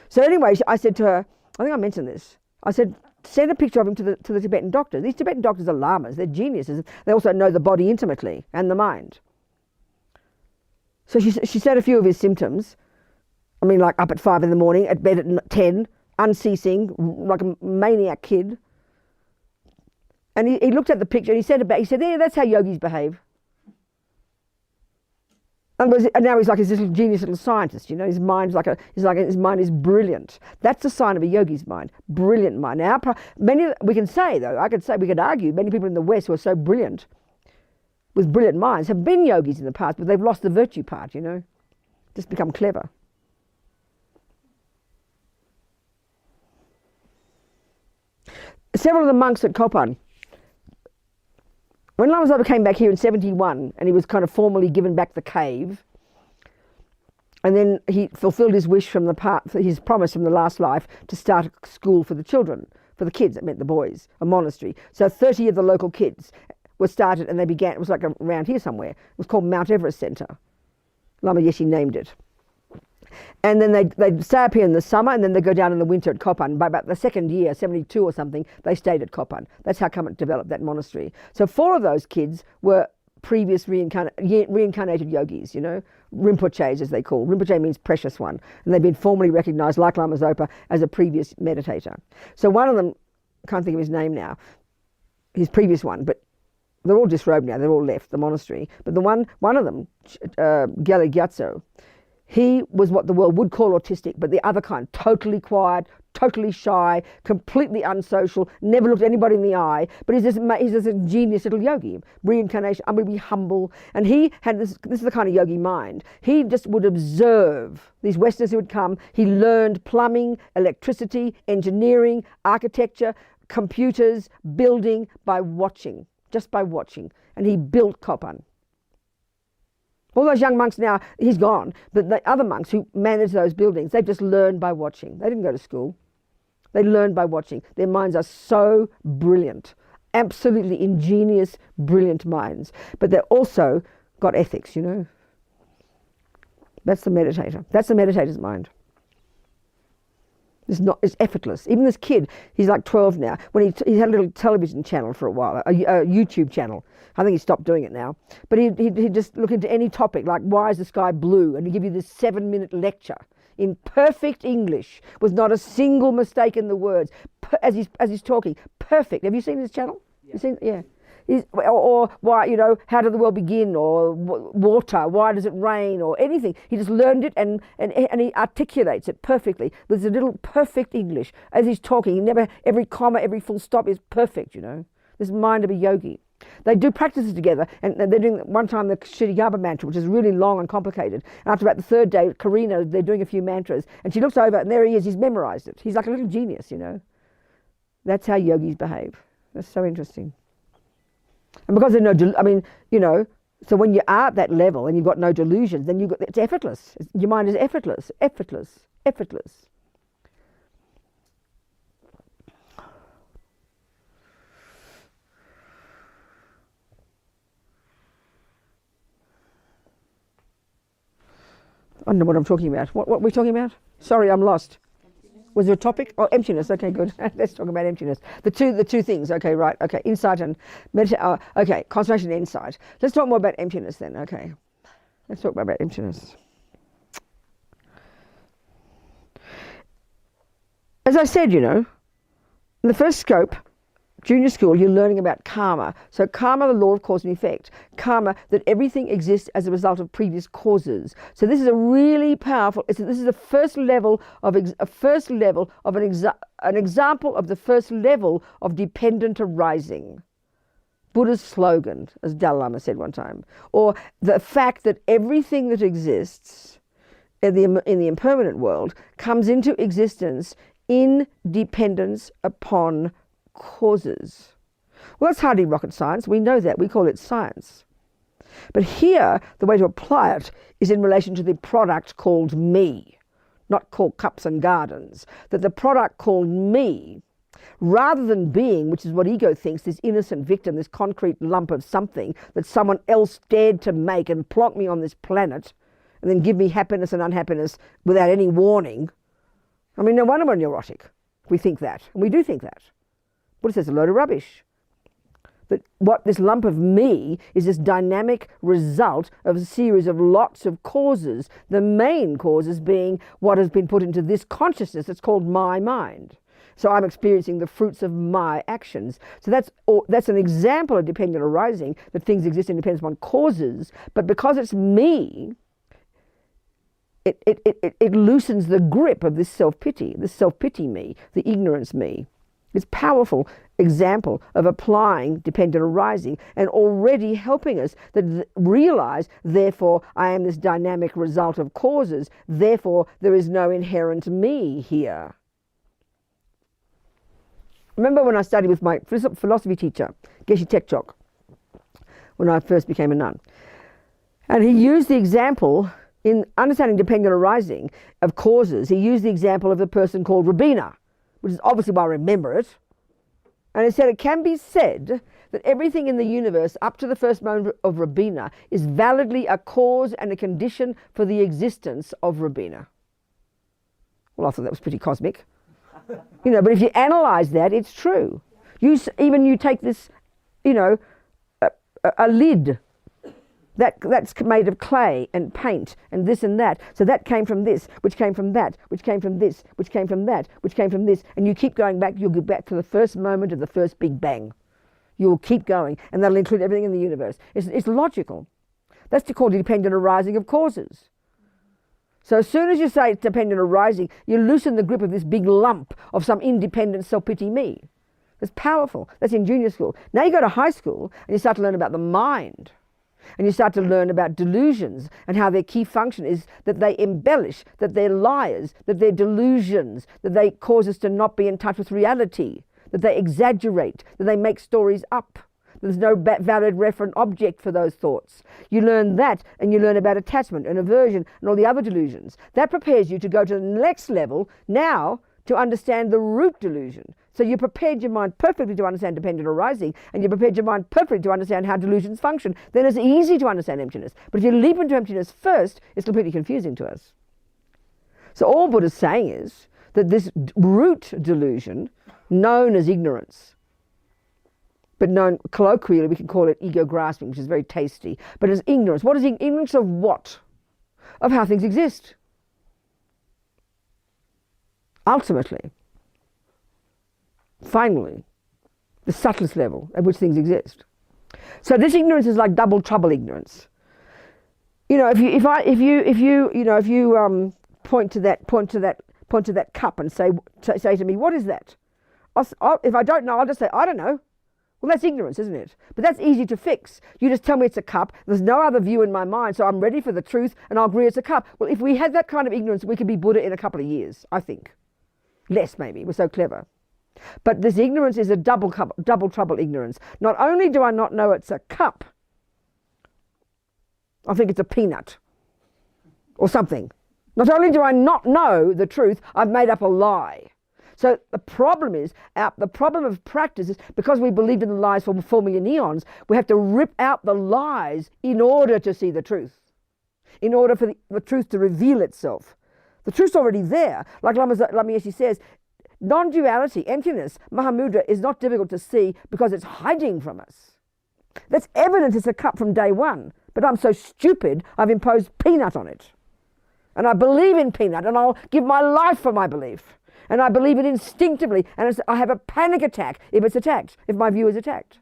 So anyway, I said to her, I think I mentioned this. I said, send a picture of him to the Tibetan doctors. These Tibetan doctors are lamas, they're geniuses. They also know the body intimately and the mind. So she said a few of his symptoms. I mean, like up at 5 in the morning, at bed at 10, unceasing, like a maniac kid. And he looked at the picture and he said, yeah, that's how yogis behave. And now he's like his little genius little scientist, you know. His mind's like his mind is brilliant. That's the sign of a yogi's mind, brilliant mind. Now, we can say though, we could argue many people in the West who are so brilliant, with brilliant minds, have been yogis in the past, but they've lost the virtue part, you know, just become clever. Several of the monks at Kopan, when Lama Zopa came back here in 71 and he was kind of formally given back the cave, and then he fulfilled his wish from his promise from the last life to start a school for the children, for the kids, that meant the boys, a monastery. So 30 of the local kids were started and they began, it was like around here somewhere, it was called Mount Everest Centre. Lama Yeshe named it. And then they'd stay up here in the summer and then they'd go down in the winter at Kopan. By about the second year, 72 or something, they stayed at Kopan. That's how come it developed, that monastery. So 4 of those kids were previous reincarnated yogis, you know, Rinpoches as they call. Rinpoche means precious one. And they've been formally recognised, like Lama Zopa, as a previous meditator. So one of them, I can't think of his name now, his previous one, but they're all disrobed now, they're all left the monastery. But the one of them, Gyali Gyatso, he was what the world would call autistic, but the other kind, totally quiet, totally shy, completely unsocial, never looked anybody in the eye, but he's just a genius little yogi. Reincarnation, I'm going to be humble. And he had this is the kind of yogi mind. He just would observe these Westerners who would come. He learned plumbing, electricity, engineering, architecture, computers, building by watching, just by watching. And he built Kopan. All those young monks now, he's gone, but the other monks who manage those buildings, they've just learned by watching. They didn't go to school. They learned by watching. Their minds are so brilliant, absolutely ingenious, brilliant minds. But they've also got ethics, you know. That's the meditator. That's the meditator's mind. It's effortless. Even this kid, he's like 12 now. When he had a little television channel for a while, a YouTube channel. I think he stopped doing it now. But he'd just look into any topic, like why is the sky blue? And he'd give you this 7-minute lecture in perfect English, with not a single mistake in the words, as he's talking. Perfect. Have you seen this channel? Yeah. You seen? Yeah. Or why, you know, how did the world begin, or water, why does it rain, or anything. He just learned it and he articulates it perfectly. There's a little perfect English. As he's talking, every comma, every full stop is perfect, you know. This mind of a yogi. They do practices together, and they're doing one time the Kshitigarbha mantra, which is really long and complicated. And after about the 3rd day, Karina, they're doing a few mantras, and she looks over, and there he is, he's memorized it. He's like a little genius, you know. That's how yogis behave. That's so interesting. And because there's no, I mean, you know, so when you are at that level and you've got no delusions, then it's effortless. Your mind is effortless, effortless, effortless. I don't know what I'm talking about. What were we talking about? Sorry, I'm lost. Was there a topic? Oh, emptiness. Okay, good. Let's talk about emptiness. The two things. Okay, right. Okay, insight and meditation. Okay, concentration and insight. Let's talk more about emptiness then. Okay, let's talk about emptiness. As I said, you know, in the first scope, junior school, you're learning about karma. So karma, the law of cause and effect. Karma, that everything exists as a result of previous causes. So this is a really powerful, this is the first level of an example of the first level of dependent arising. Buddha's slogan, as Dalai Lama said one time. Or the fact that everything that exists in the impermanent world comes into existence in dependence upon causes. Well, that's hardly rocket science. We know that. We call it science. But here, the way to apply it is in relation to the product called me, not called cups and gardens. That the product called me, rather than being, which is what ego thinks, this innocent victim, this concrete lump of something that someone else dared to make and plonk me on this planet and then give me happiness and unhappiness without any warning. I mean, no wonder we're neurotic. We think that. And we do think that. Buddha says a load of rubbish. That what this lump of me is this dynamic result of a series of lots of causes, the main causes being what has been put into this consciousness that's called my mind. So I'm experiencing the fruits of my actions. So that's an example of dependent arising, that things exist in dependence upon causes, but because it's me, it loosens the grip of this self-pity me, the ignorance me. It's a powerful example of applying dependent arising and already helping us that realize, therefore, I am this dynamic result of causes, therefore there is no inherent me here. Remember when I studied with my philosophy teacher, Geshe Tekchok, when I first became a nun. And he used the example, in understanding dependent arising of causes, he used the example of the person called Robina, which is obviously why I remember it. And he said, it can be said that everything in the universe up to the first moment of Robina is validly a cause and a condition for the existence of Robina. Well, I thought that was pretty cosmic. You know, but if you analyze that, it's true. You take this, you know, a lid that's made of clay and paint and this and that. So that came from this, which came from that, which came from this, which came from that, which came from this. And you keep going back, you'll get back to the first moment of the first Big Bang. You will keep going, and that'll include everything in the universe. It's logical. That's called dependent arising of causes. So as soon as you say it's dependent arising, you loosen the grip of this big lump of some independent self-pity me. That's powerful. That's in junior school. Now you go to high school and you start to learn about the mind. And you start to learn about delusions and how their key function is that they embellish, that they're liars, that they're delusions, that they cause us to not be in touch with reality, that they exaggerate, that they make stories up. There's no valid referent object for those thoughts. You learn that, and you learn about attachment and aversion and all the other delusions. That prepares you to go to the next level now to understand the root delusion. So you prepared your mind perfectly to understand dependent arising, and you prepared your mind perfectly to understand how delusions function. Then it's easy to understand emptiness. But if you leap into emptiness first, it's completely confusing to us. So all Buddha's saying is that this root delusion, known as ignorance, but known colloquially, we can call it ego grasping, which is very tasty. But as ignorance. What is ignorance of what? Of how things exist. Ultimately, finally, the subtlest level at which things exist. So this ignorance is like double trouble ignorance. You know, if you point to that cup and say to me, what is that? If I don't know, I'll just say, I don't know. Well, that's ignorance, isn't it? But that's easy to fix. You just tell me it's a cup. There's no other view in my mind, so I'm ready for the truth, and I'll agree it's a cup. Well, if we had that kind of ignorance, we could be Buddha in a couple of years, I think. Less, maybe. We're so clever. But this ignorance is a double trouble ignorance. Not only do I not know it's a cup, I think it's a peanut or something. Not only do I not know the truth, I've made up a lie. So the problem is, the problem of practice is because we believed in the lies for 4 million eons, we have to rip out the lies in order to see the truth, in order for the truth to reveal itself. The truth's already there. Like Lama Yeshe says, non-duality, emptiness, Mahamudra, is not difficult to see because it's hiding from us. That's evidence it's a cup from day one, but I'm so stupid I've imposed peanut on it. And I believe in peanut, and I'll give my life for my belief. And I believe it instinctively, and I have a panic attack if it's attacked, if my view is attacked.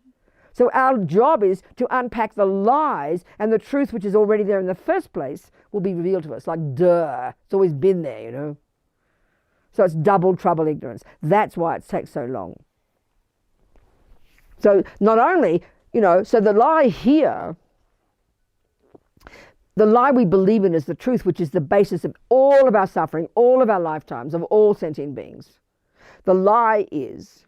So our job is to unpack the lies, and the truth which is already there in the first place will be revealed to us. Like, duh, it's always been there, you know. So it's double trouble ignorance. That's why it takes so long. So not only, you know, so the lie here, the lie we believe in is the truth, which is the basis of all of our suffering, all of our lifetimes, of all sentient beings. The lie is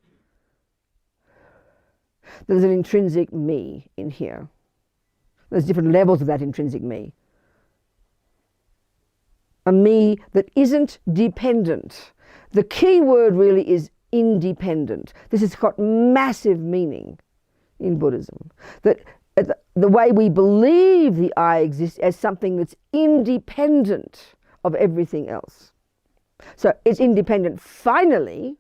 there's an intrinsic me in here. There's different levels of that intrinsic me. A me that isn't dependent. The key word really is independent. This has got massive meaning in Buddhism. That the way we believe the I exists as something that's independent of everything else. So it's independent finally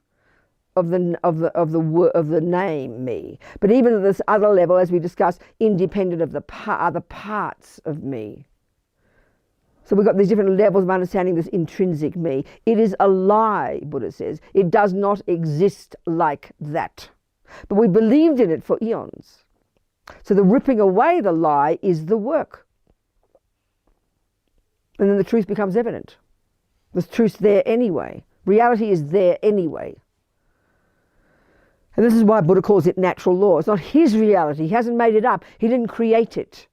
of the name me, but even at this other level, as we discussed, independent of the other parts of me. So we've got these different levels of understanding this intrinsic me. It is a lie, Buddha says. It does not exist like that. But we believed in it for eons. So the ripping away the lie is the work. And then the truth becomes evident. The truth's there anyway. Reality is there anyway. And this is why Buddha calls it natural law. It's not his reality. He hasn't made it up. He didn't create it.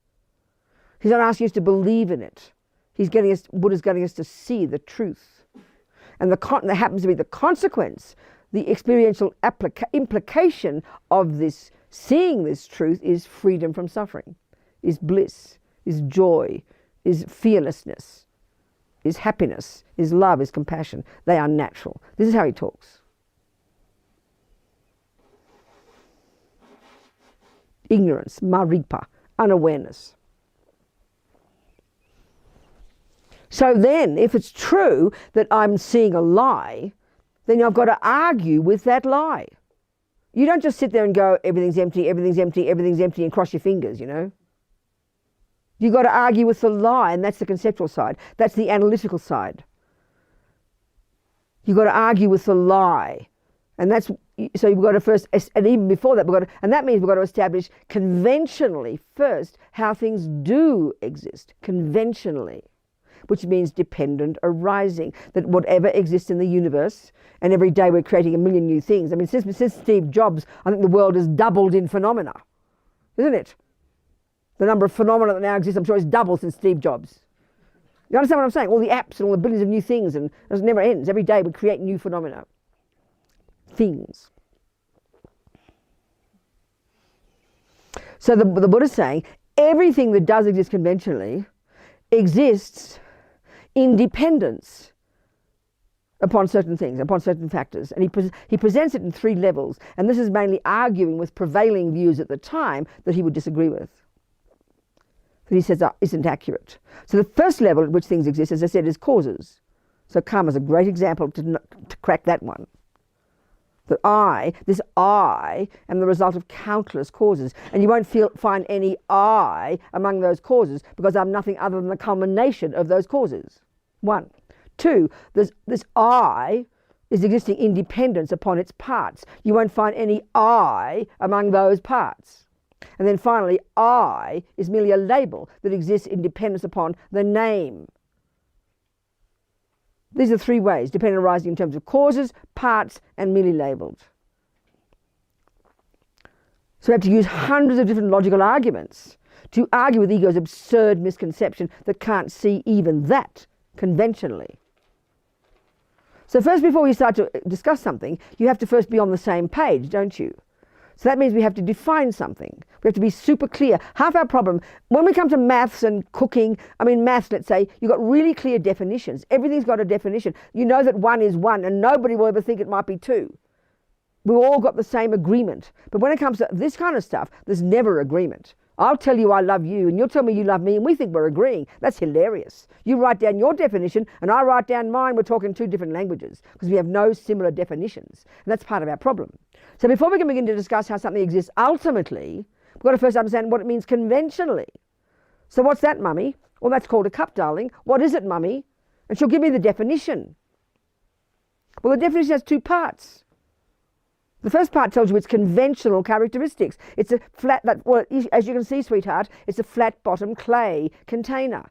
He's not asking us to believe in it. Buddha's getting us to see the truth. And that happens to be the consequence, the experiential implication of this, seeing this truth, is freedom from suffering, is bliss, is joy, is fearlessness, is happiness, is love, is compassion. They are natural. This is how he talks. Ignorance, maripa, unawareness. So then, if it's true that I'm seeing a lie, then I've got to argue with that lie. You don't just sit there and go, everything's empty, everything's empty, everything's empty, and cross your fingers, you know. You've got to argue with the lie, and that's the conceptual side. That's the analytical side. You've got to argue with the lie. And that's, so you've got to first, and even before that, and that means we've got to establish conventionally first how things do exist, conventionally, which means dependent arising, that whatever exists in the universe, and every day we're creating a million new things. I mean, since Steve Jobs, I think the world has doubled in phenomena, isn't it? The number of phenomena that now exist, I'm sure, is doubled since Steve Jobs. You understand what I'm saying? All the apps and all the billions of new things, and it never ends. Every day we create new phenomena. Things. So the Buddha's saying everything that does exist conventionally exists in dependence upon certain things, upon certain factors. And he presents it in three levels. And this is mainly arguing with prevailing views at the time that he would disagree with, that he says isn't accurate. So the first level at which things exist, as I said, is causes. So karma is a great example to crack that one. That this I, am the result of countless causes. And you won't find any I among those causes, because I'm nothing other than the culmination of those causes. 1. 2, this I is existing in dependence upon its parts. You won't find any I among those parts. And then finally, I is merely a label that exists in dependence upon the name. These are three ways, dependent arising in terms of causes, parts, and merely labelled. So we have to use hundreds of different logical arguments to argue with ego's absurd misconception that can't see even that conventionally. So first, before we start to discuss something, you have to first be on the same page, don't you? So that means we have to define something. We have to be super clear. Half our problem, when we come to maths and cooking, I mean maths, let's say, you've got really clear definitions. Everything's got a definition. You know that 1 is 1 and nobody will ever think it might be 2. We've all got the same agreement. But when it comes to this kind of stuff, there's never agreement. I'll tell you I love you and you'll tell me you love me and we think we're agreeing. That's hilarious. You write down your definition and I write down mine. We're talking two different languages because we have no similar definitions. And that's part of our problem. So before we can begin to discuss how something exists ultimately, we've got to first understand what it means conventionally. So what's that, Mummy? Well, that's called a cup, darling. What is it, Mummy? And she'll give me the definition. Well, the definition has two parts. The first part tells you its conventional characteristics. It's a flat, well, as you can see, sweetheart, it's a flat bottom clay container.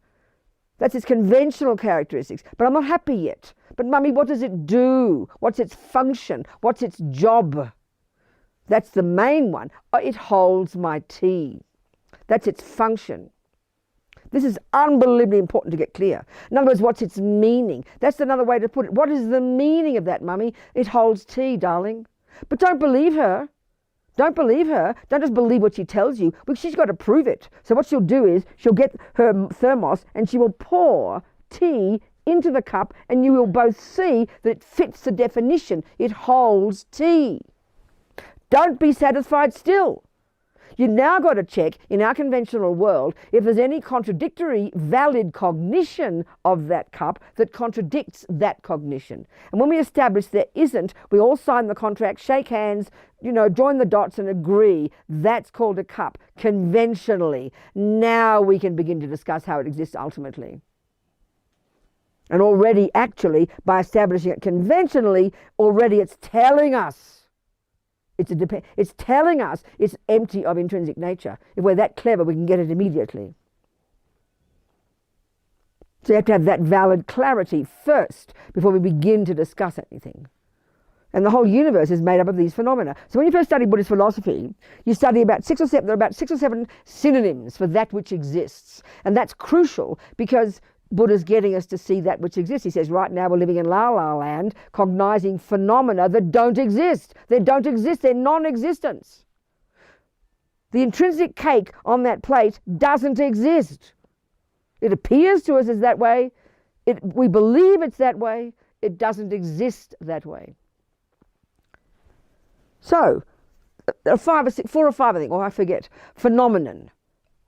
That's its conventional characteristics. But I'm not happy yet. But Mummy, what does it do? What's its function? What's its job? That's the main one. It holds my tea. That's its function. This is unbelievably important to get clear. In other words, what's its meaning? That's another way to put it. What is the meaning of that, Mummy? It holds tea, darling. But don't believe her. Don't believe her. Don't just believe what she tells you. Well, she's got to prove it. So what she'll do is she'll get her thermos and she will pour tea into the cup and you will both see that it fits the definition. It holds tea. Don't be satisfied still. You've now got to check in our conventional world if there's any contradictory valid cognition of that cup that contradicts that cognition. And when we establish there isn't, we all sign the contract, shake hands, join the dots and agree. That's called a cup conventionally. Now we can begin to discuss how it exists ultimately. And already, actually, by establishing it conventionally, already it's telling us. It's telling us it's empty of intrinsic nature. If we're that clever, we can get it immediately. So you have to have that valid clarity first before we begin to discuss anything. And the whole universe is made up of these phenomena. So when you first study Buddhist philosophy, you study there are about 6 or 7 synonyms for that which exists. And that's crucial because Buddha's getting us to see that which exists. He says, right now we're living in La La Land, cognizing phenomena that don't exist. They don't exist, they're non-existence. The intrinsic cake on that plate doesn't exist. It appears to us as that way. We believe it's that way. It doesn't exist that way. So, there are 4 or 5, I think, or I forget. Phenomenon,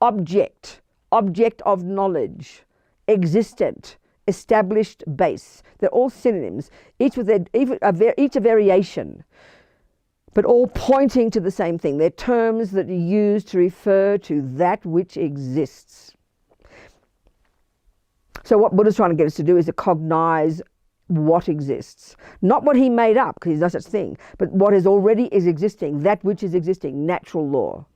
object, object of knowledge, existent, established base. They're all synonyms, each a variation, but all pointing to the same thing. They're terms that are used to refer to that which exists. So what Buddha's trying to get us to do is to cognize what exists. Not what he made up, because there's no such thing, but what is already is existing, that which is existing, natural law.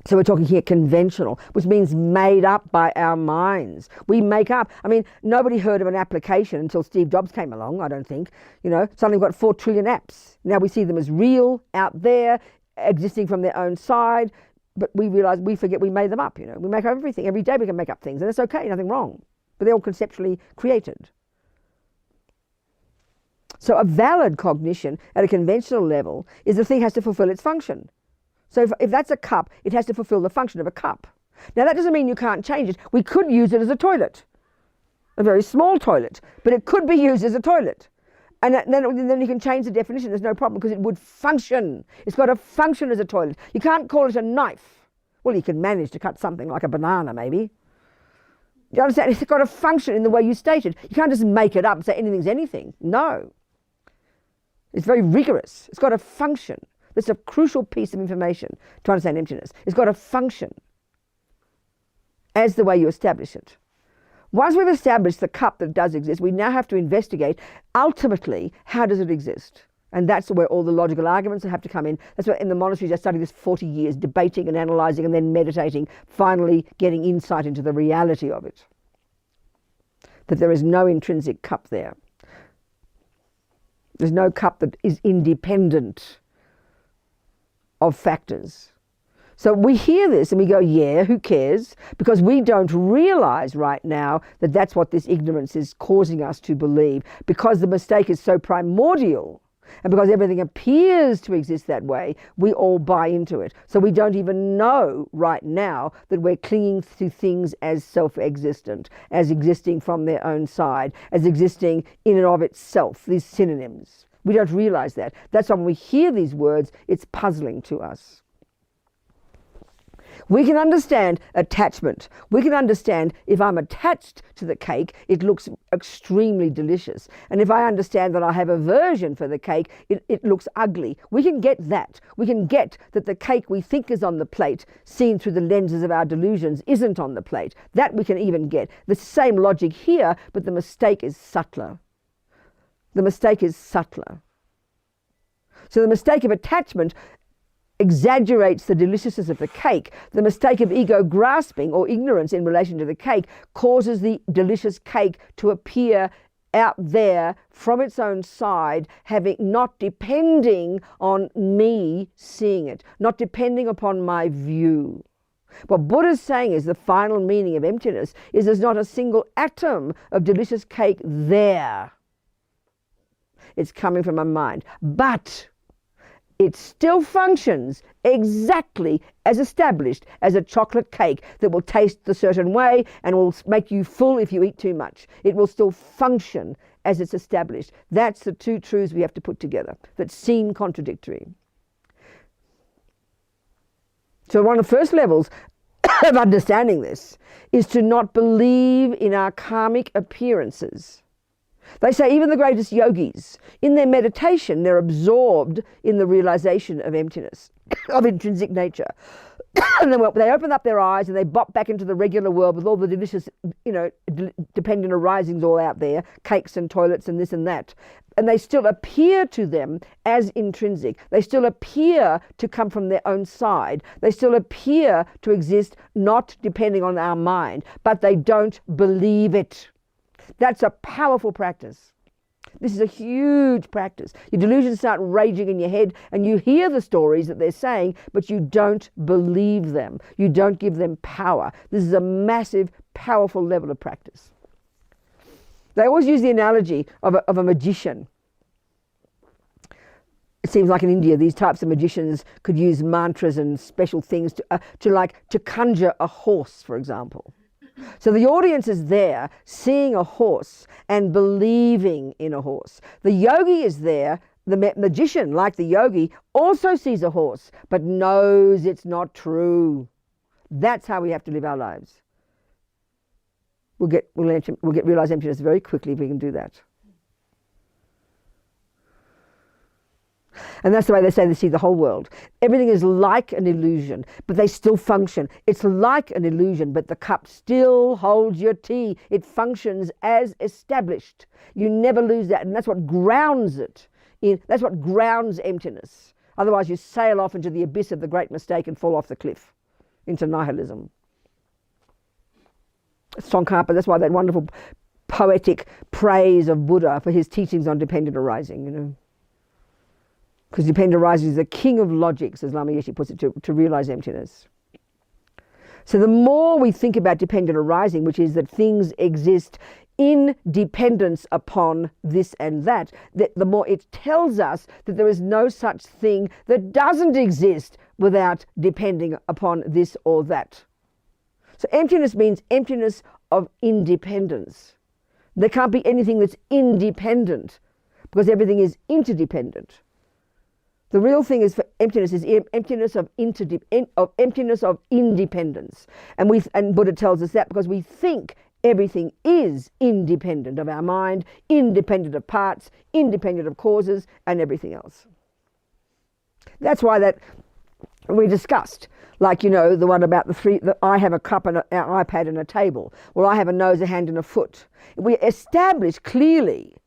So we're talking here conventional, which means made up by our minds. We make up. I mean, nobody heard of an application until Steve Jobs came along, I don't think. You know, suddenly we've got 4 trillion apps. Now we see them as real, out there, existing from their own side. But we realize, we forget we made them up, you know. We make up everything. Every day we can make up things, and that's okay, nothing wrong. But they're all conceptually created. So a valid cognition at a conventional level is the thing has to fulfill its function. So if that's a cup, it has to fulfill the function of a cup. Now that doesn't mean you can't change it. We could use it as a toilet, a very small toilet, but it could be used as a toilet. And then you can change the definition, there's no problem, because it would function. It's got to function as a toilet. You can't call it a knife. Well, you can manage to cut something like a banana, maybe. Do you understand? It's got to function in the way you stated. You can't just make it up and say anything's anything. No. It's very rigorous. It's got to function. That's a crucial piece of information to understand emptiness. It's got to function as the way you establish it. Once we've established the cup that does exist, we now have to investigate, ultimately, how does it exist? And that's where all the logical arguments have to come in. That's why in the monasteries I studied this 40 years, debating and analysing and then meditating, finally getting insight into the reality of it. That there is no intrinsic cup there. There's no cup that is independent of factors. So we hear this and we go, yeah, who cares? Because we don't realise right now that that's what this ignorance is causing us to believe. Because the mistake is so primordial and because everything appears to exist that way, we all buy into it. So we don't even know right now that we're clinging to things as self-existent, as existing from their own side, as existing in and of itself, these synonyms. We don't realise that. That's why when we hear these words, it's puzzling to us. We can understand attachment. We can understand if I'm attached to the cake, it looks extremely delicious. And if I understand that I have aversion for the cake, it looks ugly. We can get that. We can get that the cake we think is on the plate, seen through the lenses of our delusions, isn't on the plate. That we can even get. The same logic here, but the mistake is subtler. The mistake is subtler. So the mistake of attachment exaggerates the deliciousness of the cake. The mistake of ego grasping or ignorance in relation to the cake causes the delicious cake to appear out there from its own side, not depending on me seeing it, not depending upon my view. What Buddha's saying is the final meaning of emptiness is there's not a single atom of delicious cake there. It's coming from my mind. But it still functions exactly as established as a chocolate cake that will taste a certain way and will make you full if you eat too much. It will still function as it's established. That's the two truths we have to put together that seem contradictory. So one of the first levels of understanding this is to not believe in our karmic appearances. They say even the greatest yogis, in their meditation, they're absorbed in the realization of emptiness, of intrinsic nature. And then they open up their eyes and they bop back into the regular world with all the delicious, dependent arisings all out there, cakes and toilets and this and that. And they still appear to them as intrinsic. They still appear to come from their own side. They still appear to exist not depending on our mind, but they don't believe it. That's a powerful practice. This is a huge practice. Your delusions start raging in your head and you hear the stories that they're saying, but you don't believe them. You don't give them power. This is a massive, powerful level of practice. They always use the analogy of a magician. It seems like in India, these types of magicians could use mantras and special things to conjure a horse, for example. So the audience is there seeing a horse and believing in a horse. The yogi is there, the magician, like the yogi, also sees a horse, but knows it's not true. That's how we have to live our lives. We'll get realized emptiness very quickly if we can do that. And that's the way they say they see the whole world. Everything is like an illusion, but they still function. It's like an illusion, but the cup still holds your tea. It functions as established. You never lose that, and that's what grounds it. That's what grounds emptiness. Otherwise, you sail off into the abyss of the great mistake and fall off the cliff into nihilism. Tsongkhapa, that's why that wonderful poetic praise of Buddha for his teachings on dependent arising, Because dependent arising is the king of logics, as Lama Yeshe puts it, to realize emptiness. So the more we think about dependent arising, which is that things exist in dependence upon this and that, the more it tells us that there is no such thing that doesn't exist without depending upon this or that. So emptiness means emptiness of independence. There can't be anything that's independent because everything is interdependent. The real thing is for emptiness is emptiness of emptiness of independence, and Buddha tells us that because we think everything is independent of our mind, independent of parts, independent of causes, and everything else. That's why that we discussed, like the one about I have a cup and an iPad and a table. Well, I have a nose, a hand, and a foot. We established clearly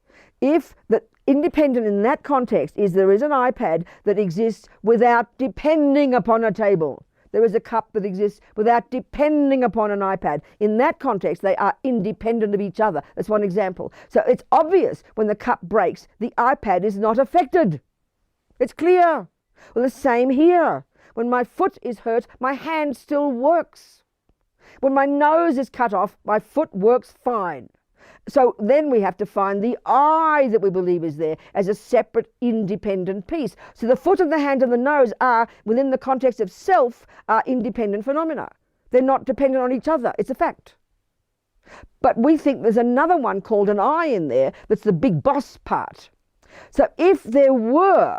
if that. Independent in that context is there is an iPad that exists without depending upon a table. There is a cup that exists without depending upon an iPad. In that context, they are independent of each other. That's one example. So it's obvious when the cup breaks, the iPad is not affected. It's clear. Well, the same here. When my foot is hurt, my hand still works. When my nose is cut off, my foot works fine. So then we have to find the I that we believe is there as a separate independent piece. So the foot and the hand and the nose are, within the context of self, are independent phenomena. They're not dependent on each other. It's a fact. But we think there's another one called an I in there that's the big boss part. So if there were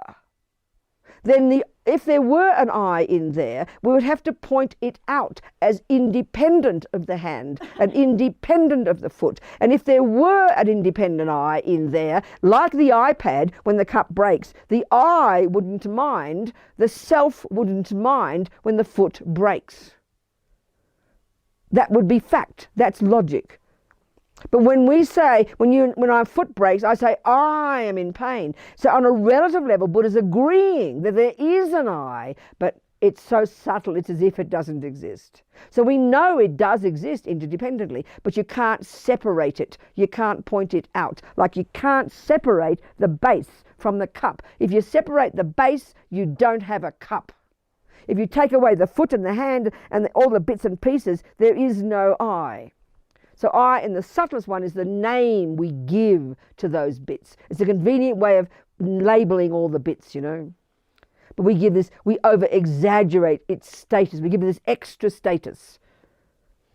an I in there, we would have to point it out as independent of the hand and independent of the foot. And if there were an independent I in there, like the iPad, when the cup breaks, the I wouldn't mind, the self wouldn't mind when the foot breaks. That would be fact. That's logic. But when we say, when our foot breaks, I say, I am in pain. So on a relative level, Buddha's agreeing that there is an I, but it's so subtle, it's as if it doesn't exist. So we know it does exist interdependently, but you can't separate it. You can't point it out. Like you can't separate the base from the cup. If you separate the base, you don't have a cup. If you take away the foot and the hand and all the bits and pieces, there is no I. So I, in the subtlest one, is the name we give to those bits. It's a convenient way of labeling all the bits, But we over-exaggerate its status. We give it this extra status,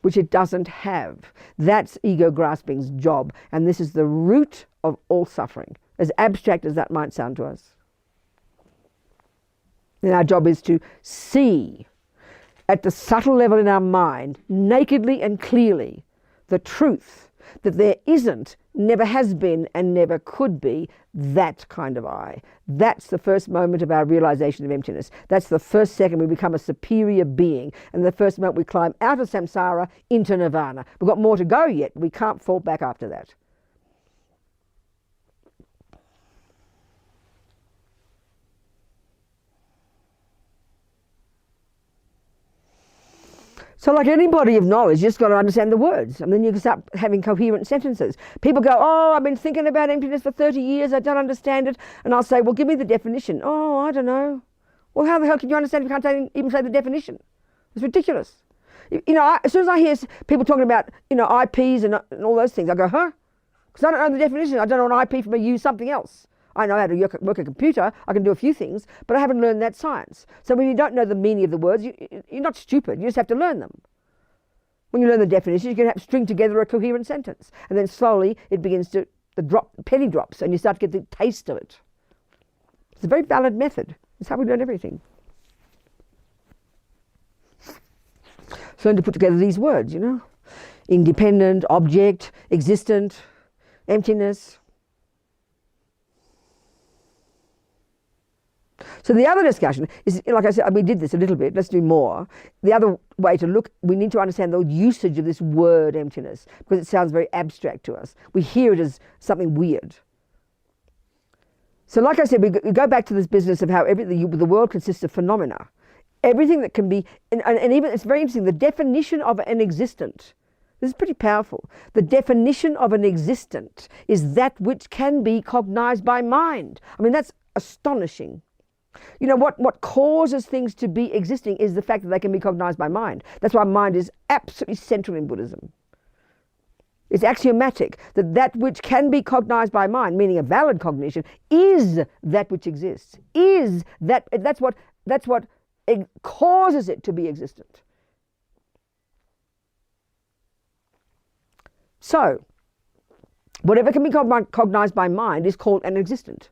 which it doesn't have. That's ego grasping's job. And this is the root of all suffering, as abstract as that might sound to us. And our job is to see at the subtle level in our mind, nakedly and clearly, the truth that there isn't, never has been, and never could be that kind of I. That's the first moment of our realization of emptiness. That's the first second we become a superior being, and the first moment we climb out of samsara into nirvana. We've got more to go yet. We can't fall back after that. So like any body of knowledge, you just got to understand the words, and then you can start having coherent sentences. People go, oh, I've been thinking about emptiness for 30 years, I don't understand it. And I'll say, well, give me the definition. Oh, I don't know. Well, how the hell can you understand if you can't even say the definition? It's ridiculous. You know, as soon as I hear people talking about, you know, IPs and all those things, I go, huh? Because I don't know the definition. I don't know an IP from a use something else. I know how to work a computer, I can do a few things, but I haven't learned that science. So when you don't know the meaning of the words, you're not stupid, you just have to learn them. When you learn the definition, you can string together a coherent sentence. And then slowly it begins to, penny drops, and you start to get the taste of it. It's a very valid method. It's how we learn everything. So learn to put together these words, you know. Independent, object, existent, emptiness. So the other discussion is, like I said, we did this a little bit, let's do more. The other way to look, we need to understand the usage of this word emptiness, because it sounds very abstract to us. We hear it as something weird. So like I said, we go back to this business of how the world consists of phenomena. Everything that can be, and even, it's very interesting, the definition of an existent, this is pretty powerful. The definition of an existent is that which can be cognized by mind. I mean, that's astonishing. You know, what causes things to be existing is the fact that they can be cognized by mind. That's why mind is absolutely central in Buddhism. It's axiomatic that that which can be cognized by mind, meaning a valid cognition, is that which exists. That's what it causes it to be existent. So, whatever can be cognized by mind is called an existent,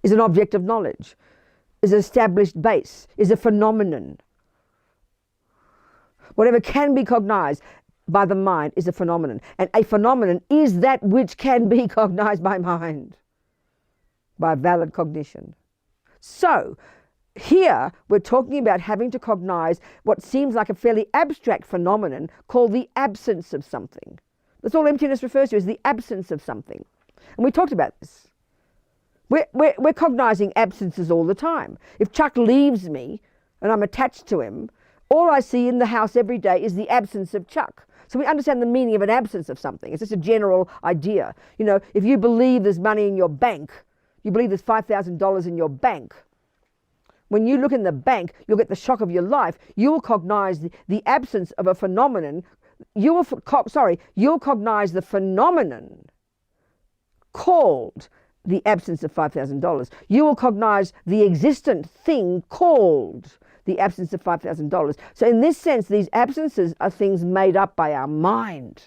is an object of knowledge, is an established base, is a phenomenon. Whatever can be cognized by the mind is a phenomenon. And a phenomenon is that which can be cognized by mind, by valid cognition. So, here we're talking about having to cognize what seems like a fairly abstract phenomenon called the absence of something. That's all emptiness refers to, is the absence of something. And we talked about this. We're cognizing absences all the time. If Chuck leaves me and I'm attached to him, all I see in the house every day is the absence of Chuck. So we understand the meaning of an absence of something. It's just a general idea. You know, if you believe there's money in your bank, you believe there's $5,000 in your bank, when you look in the bank, you'll get the shock of your life. You will cognize the absence of a phenomenon. You'll cognize the phenomenon called the absence of $5,000. You will cognize the existent thing called the absence of $5,000. So in this sense, these absences are things made up by our mind.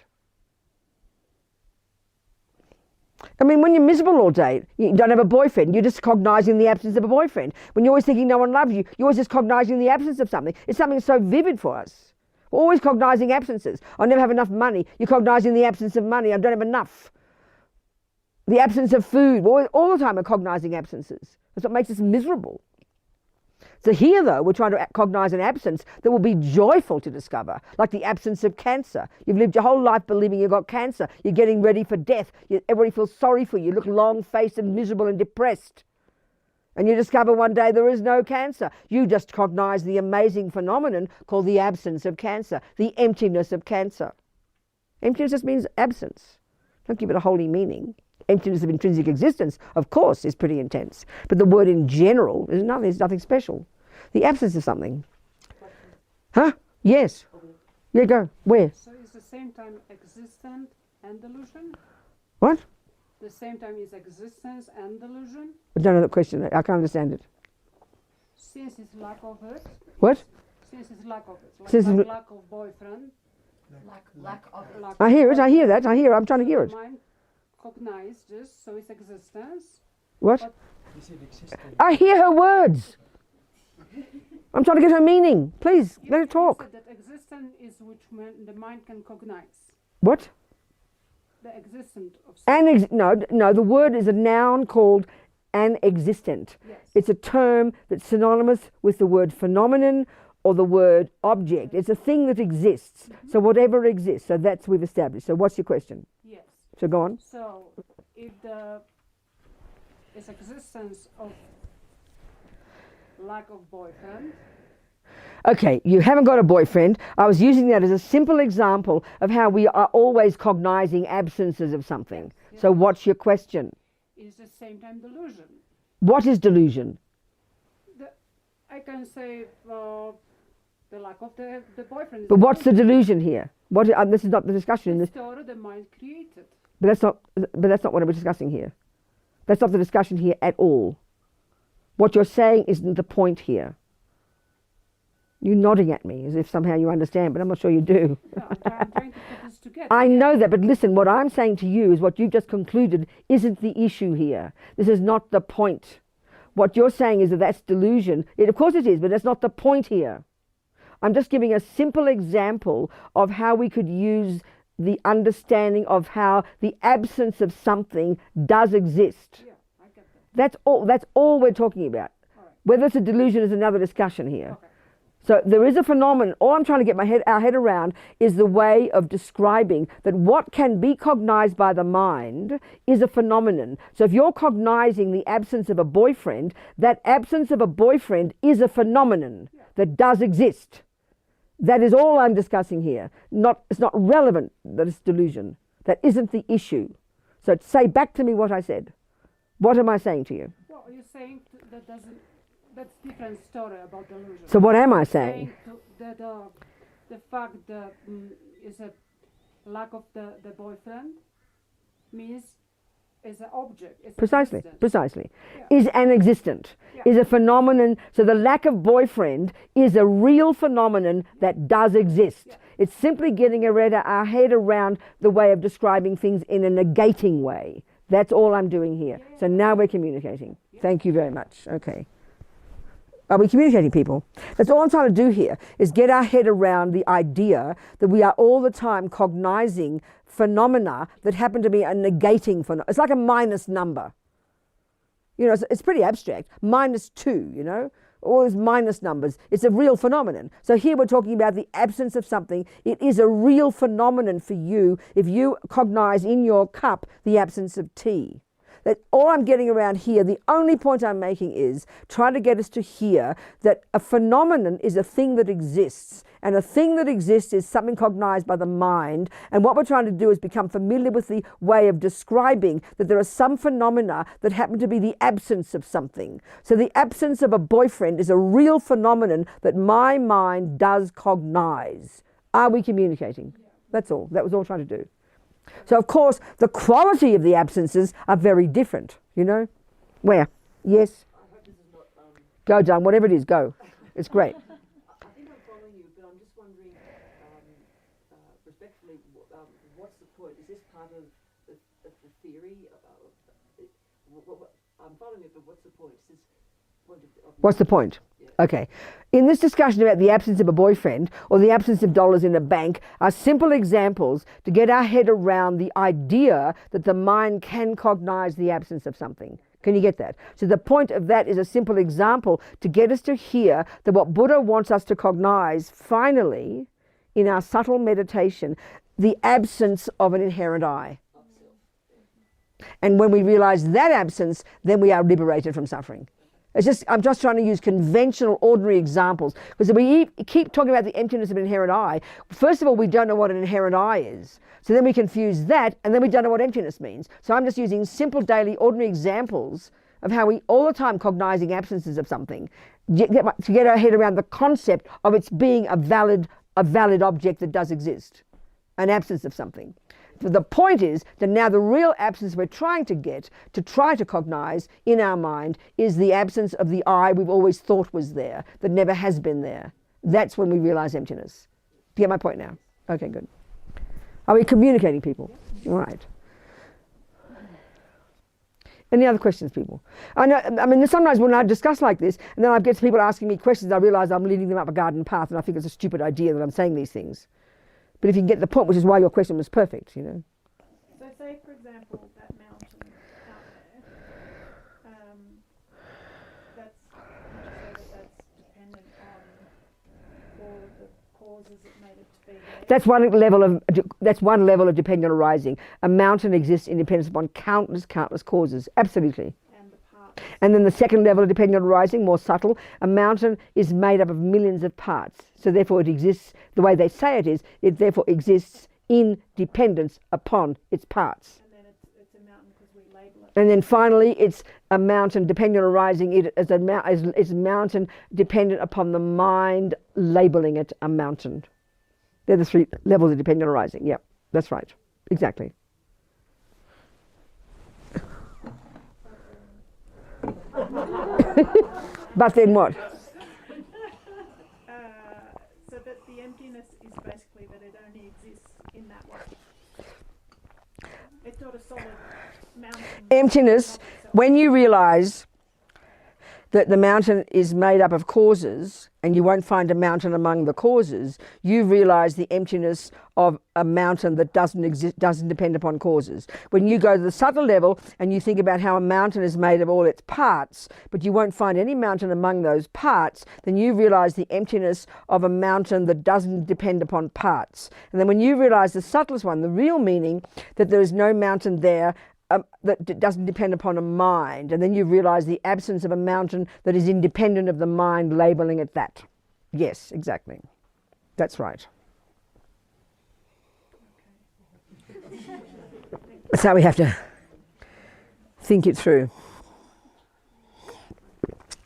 I mean, when you're miserable all day, you don't have a boyfriend, you're just cognizing the absence of a boyfriend. When you're always thinking no one loves you, you're always just cognizing the absence of something. It's something so vivid for us. We're always cognizing absences. I never have enough money. You're cognizing the absence of money. I don't have enough. The absence of food. All the time we're cognizing absences. That's what makes us miserable. So here, though, we're trying to cognize an absence that will be joyful to discover, like the absence of cancer. You've lived your whole life believing you've got cancer. You're getting ready for death. Everybody feels sorry for you. You look long-faced and miserable and depressed. And you discover one day there is no cancer. You just cognize the amazing phenomenon called the absence of cancer, the emptiness of cancer. Emptiness just means absence. Don't give it a holy meaning. Emptiness of intrinsic existence, of course, is pretty intense. But the word in general is nothing special. The absence of something. Huh? Yes. Yeah, go. Where? So is the same time existent and delusion? What? The same time is existence and delusion? I don't know the question. I can't understand it. Since it's lack of it. What? Since it's lack of it. Since Like lack of boyfriend. Lack of it. I hear it. I hear that. I'm trying to hear it. Mind cognize this, so it's existence. What? I hear her words. I'm trying to get her meaning. Please, let her talk. That existence is which the mind can cognize. What? The existence of something. No, the word is a noun called an existent. Yes. It's a term that's synonymous with the word phenomenon or the word object. It's a thing that exists. So whatever exists. So that's we've established. So what's your question? Yes. So go on. So if the is existence of lack of boyfriend. Okay, you haven't got a boyfriend. I was using that as a simple example of how we are always cognizing absences of something. Yes. So what's your question? Is the same time delusion. What is delusion? I can say the lack of the boyfriend. But what's the delusion here? This is not the discussion. The story the mind created. But that's not what we're discussing here. That's not the discussion here at all. What you're saying isn't the point here. You're nodding at me as if somehow you understand, but I'm not sure you do. No, I'm trying to put this together. I know that, but listen, what I'm saying to you is what you've just concluded isn't the issue here. This is not the point. What you're saying is that that's delusion. Of course it is, but that's not the point here. I'm just giving a simple example of how we could use the understanding of how the absence of something does exist. Yeah, I get that. That's all we're talking about. All right. Whether it's a delusion is another discussion here. Okay. So there is a phenomenon. All I'm trying to get our head around is the way of describing that what can be cognized by the mind is a phenomenon. So if you're cognizing the absence of a boyfriend, that absence of a boyfriend is a phenomenon that does exist. That is all I'm discussing here. It's not relevant that it's delusion. That isn't the issue. So say back to me what I said. What am I saying to you? Well, you're saying that doesn't. That's different story about delusion. So what am I saying? That the fact that is a lack of the boyfriend means is an object. It's Precisely. Yeah. Is an existent, Yeah. is a phenomenon. So the lack of boyfriend is a real phenomenon that does exist. Yeah. It's simply getting our head around the way of describing things in a negating way. That's all I'm doing here. Yeah. So now we're communicating. Thank you very much. Okay. Are we communicating, people? That's all I'm trying to do here, is get our head around the idea that we are all the time cognizing phenomena that happen to be a negating phenomenon. It's like a minus number. You know, it's pretty abstract. -2, you know, all these minus numbers. It's a real phenomenon. So here we're talking about the absence of something. It is a real phenomenon for you if you cognize in your cup the absence of tea. That all I'm getting around here, the only point I'm making is trying to get us to hear that a phenomenon is a thing that exists, and a thing that exists is something cognized by the mind. And what we're trying to do is become familiar with the way of describing that there are some phenomena that happen to be the absence of something. So the absence of a boyfriend is a real phenomenon that my mind does cognize. Are we communicating? That's all. That was all I'm trying to do. So, of course, the quality of the absences are very different, you know? Where? Yes? I hope this is not... Go, John, whatever it is, go. It's great. I think I'm following you, but I'm just wondering, respectfully, what's the point? Is this part of the theory? I'm following it, but what's the point? Is this point of What's the point? Okay. In this discussion about the absence of a boyfriend or the absence of dollars in a bank are simple examples to get our head around the idea that the mind can cognize the absence of something. Can you get that? So the point of that is a simple example to get us to hear that what Buddha wants us to cognize finally in our subtle meditation, the absence of an inherent I. And when we realize that absence, then we are liberated from suffering. I'm just trying to use conventional, ordinary examples. Because if we keep talking about the emptiness of an inherent I, first of all, we don't know what an inherent I is. So then we confuse that, and then we don't know what emptiness means. So I'm just using simple, daily, ordinary examples of how we all the time cognizing absences of something to get our head around the concept of its being a valid object that does exist, an absence of something. The point is that now the real absence we're trying to get, to try to cognize in our mind, is the absence of the I we've always thought was there, that never has been there. That's when we realize emptiness. Do you get my point now? Okay, good. Are we communicating, people? All right. Any other questions, people? I mean, sometimes when I discuss like this, and then I get people asking me questions, I realize I'm leading them up a garden path, and I think it's a stupid idea that I'm saying these things. But if you can get the point, which is why your question was perfect, you know. So say, for example, that mountain out there, that's, would you say that's dependent on all of the causes that made it to be there? That's one level of dependent arising. A mountain exists in dependence upon countless causes. Absolutely. And the parts. And then the second level of dependent arising, more subtle, a mountain is made up of millions of parts. So therefore it exists, the way they say it is, it therefore exists in dependence upon its parts. And then it's a mountain because we label it. And then finally it's a mountain dependent arising it as a mountain dependent upon the mind labeling it a mountain. They're the three levels of dependent arising. Yeah, that's right. Exactly. But then what? So that the emptiness is basically that it only exists in that way. It's not a solid mountain. Emptiness, when you realize that the mountain is made up of causes and you won't find a mountain among the causes, you realize the emptiness of a mountain that doesn't exist, doesn't depend upon causes. When you go to the subtle level and you think about how a mountain is made of all its parts, but you won't find any mountain among those parts, then you realize the emptiness of a mountain that doesn't depend upon parts. And then when you realize the subtlest one, the real meaning, that there is no mountain there that doesn't depend upon a mind, and then you realize the absence of a mountain that is independent of the mind labeling it that. Yes, exactly. That's right. That's how we have to think it through.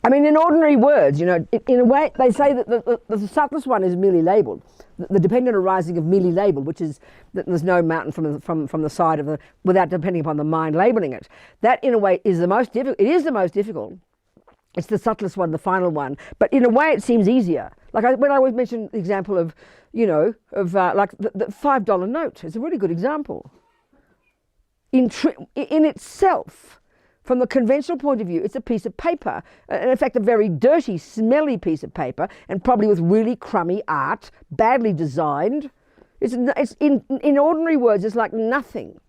I mean, in ordinary words, you know, in a way, they say that the subtlest one is merely labelled. The dependent arising of merely labelled, which is that there's no mountain from the side of the, without depending upon the mind labelling it. That, in a way, is the most difficult. It is the most difficult. It's the subtlest one, the final one. But in a way, it seems easier. Like when I always mention the example of, you know, of like the $5 note. It's a really good example. In itself, from the conventional point of view, it's a piece of paper, and in fact a very dirty, smelly piece of paper, and probably with really crummy art, badly designed. It's in ordinary words, it's like nothing.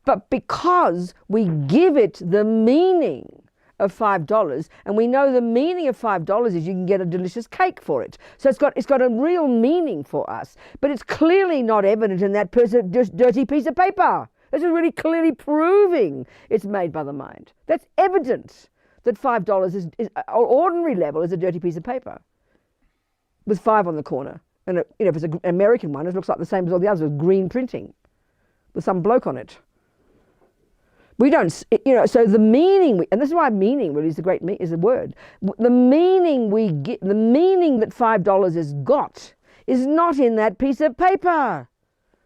But because we give it the meaning of $5, and we know the meaning of $5 is you can get a delicious cake for it. So it's got a real meaning for us, but it's clearly not evident in that dirty piece of paper. This is really clearly proving it's made by the mind. That's evidence that $5 is on ordinary level is a dirty piece of paper with 5 on the corner. And you know, if it's an American one, it looks like the same as all the others, with green printing, with some bloke on it. We don't, you know, so the meaning, and this is why meaning really is the great, is the word. The meaning we get, the meaning that $5 has got is not in that piece of paper.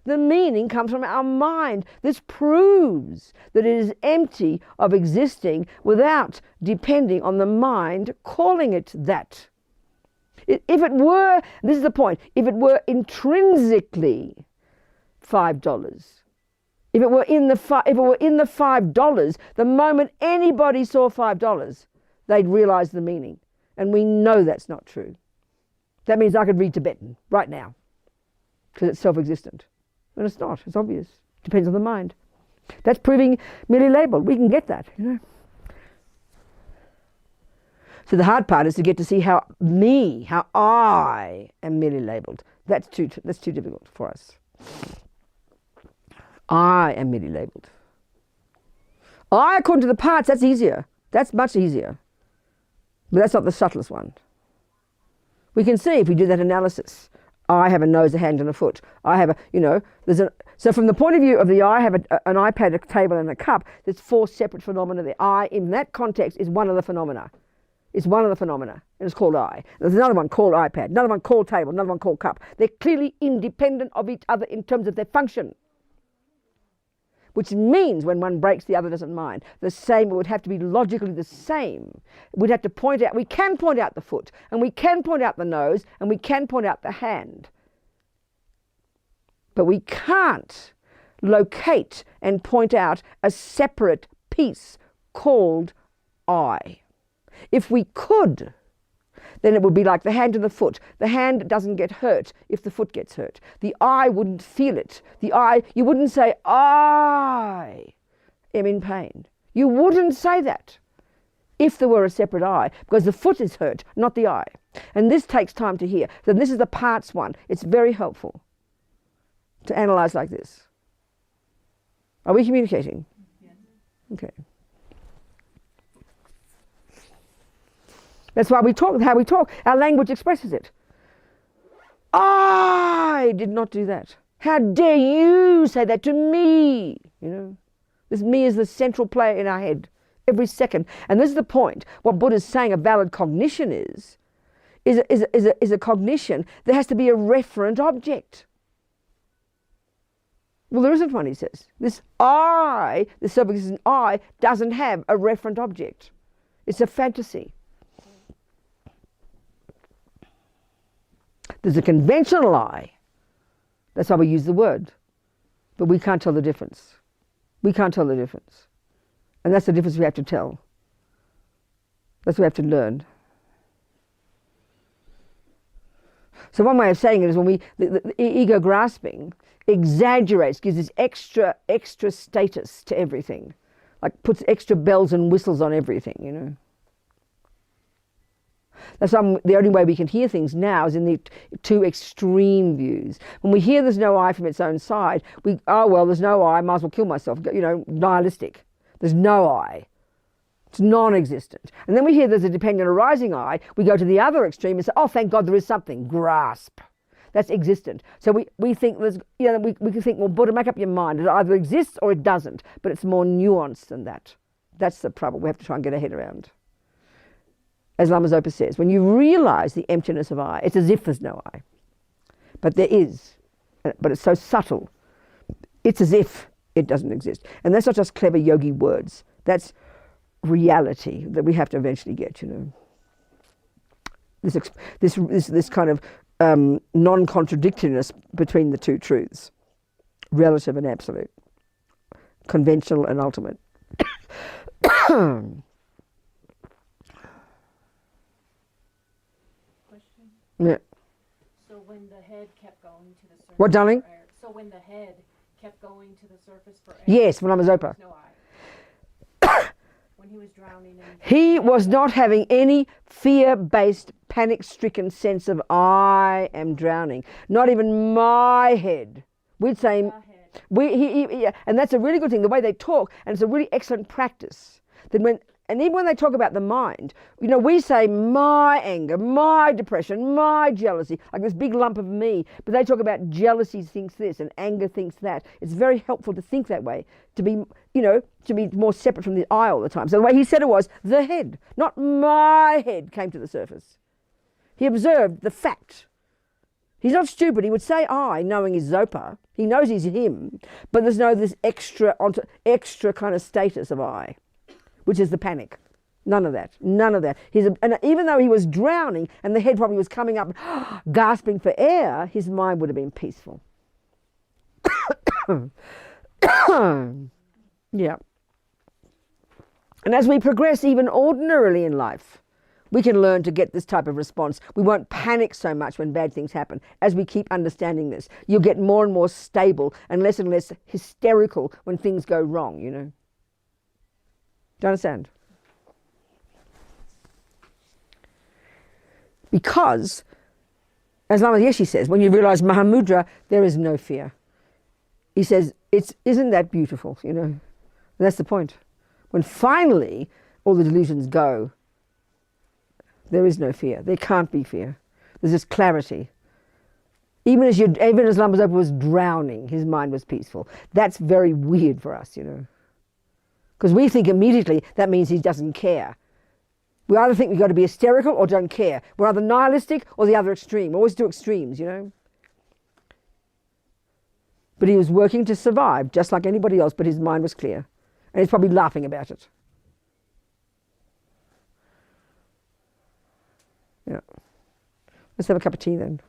The meaning comes from our mind. This proves that it is empty of existing without depending on the mind calling it that. If it were, this is the point, if it were intrinsically $5, if it were in the $5, the moment anybody saw $5, they'd realize the meaning. And we know that's not true. That means I could read Tibetan right now because it's self-existent. And it's not. It's obvious. Depends on the mind. That's proving merely labelled. We can get that, you know. So the hard part is to get to see how I am merely labelled. That's too difficult for us. I am merely labelled. I, according to the parts, that's easier. That's much easier. But that's not the subtlest one. We can see if we do that analysis. I have a nose, a hand, and a foot. I have a, you know, so from the point of view of the I have an iPad, a table, and a cup, there's 4 separate phenomena there. I, in that context, is one of the phenomena. It's one of the phenomena, and it's called I. There's another one called iPad, another one called table, another one called cup. They're clearly independent of each other in terms of their function. Which means when one breaks, the other doesn't mind. The same, it would have to be logically the same. We'd have to point out, we can point out the foot, and we can point out the nose, and we can point out the hand. But we can't locate and point out a separate piece called I. If we could, then it would be like the hand and the foot. The hand doesn't get hurt if the foot gets hurt. The eye wouldn't feel it. The eye, you wouldn't say, I am in pain. You wouldn't say that if there were a separate eye, because the foot is hurt, not the eye. And this takes time to hear. So this is the parts one. It's very helpful to analyze like this. Are we communicating? Yes. Okay. That's why we talk, how we talk. Our language expresses it. I did not do that. How dare you say that to me? You know, this me is the central player in our head every second. And this is the point. What Buddha's saying a valid cognition is a cognition. There has to be a referent object. Well, there isn't one, he says. This I, the self-existent I, doesn't have a referent object. It's a fantasy. There's a conventional I. That's why we use the word. But we can't tell the difference. We can't tell the difference. And that's the difference we have to tell. That's what we have to learn. So one way of saying it is when the ego grasping exaggerates, gives this extra status to everything. Like puts extra bells and whistles on everything, you know. That's why the only way we can hear things now is in the two extreme views. When we hear there's no I from its own side, oh well, there's no I, might as well kill myself, you know, nihilistic. There's no I. It's non-existent. And then we hear there's a dependent arising I, we go to the other extreme and say, oh, thank God there is something, grasp. That's existent. So we think there's, you know, we can think, well, Buddha, make up your mind. It either exists or it doesn't, but it's more nuanced than that. That's the trouble we have to try and get our head around. As Lama Zopa says, when you realize the emptiness of I, it's as if there's no I. But there is. But it's so subtle. It's as if it doesn't exist. And that's not just clever yogi words. That's reality that we have to eventually get, you know. This kind of non-contradictoriness between the two truths. Relative and absolute. Conventional and ultimate. Yeah. So when the head kept going to the surface. What, darling? For air, so when the head kept going to the surface for air. Yes, when Lama Zopa. No I. When he was drowning. He was not having any fear-based, panic-stricken sense of I am drowning. Not even my head. We'd say, and that's a really good thing, the way they talk, and it's a really excellent practice. And even when they talk about the mind, you know, we say my anger, my depression, my jealousy, like this big lump of me. But they talk about jealousy thinks this and anger thinks that. It's very helpful to think that way, to be, you know, to be more separate from the I all the time. So the way he said it was, the head, not my head, came to the surface. He observed the fact. He's not stupid. He would say I, knowing he's Zopa. He knows he's him, but there's no this extra kind of status of I, which is the panic. None of that. None of that. And even though he was drowning and the head probably was coming up, gasping for air, his mind would have been peaceful. Yeah. And as we progress even ordinarily in life, we can learn to get this type of response. We won't panic so much when bad things happen. As we keep understanding this, you'll get more and more stable and less hysterical when things go wrong, you know. Do you understand? Because, as Lama Yeshe says, when you realize Mahamudra, there is no fear. He says, isn't that beautiful, you know? And that's the point. When finally all the delusions go, there is no fear. There can't be fear. There's just clarity. Even as Lama Zopa was drowning, his mind was peaceful. That's very weird for us, you know. Because we think immediately that means he doesn't care. We either think we've got to be hysterical or don't care. We're either nihilistic or the other extreme. We're always two extremes, you know. But he was working to survive, just like anybody else, but his mind was clear. And he's probably laughing about it. Yeah. Let's have a cup of tea then.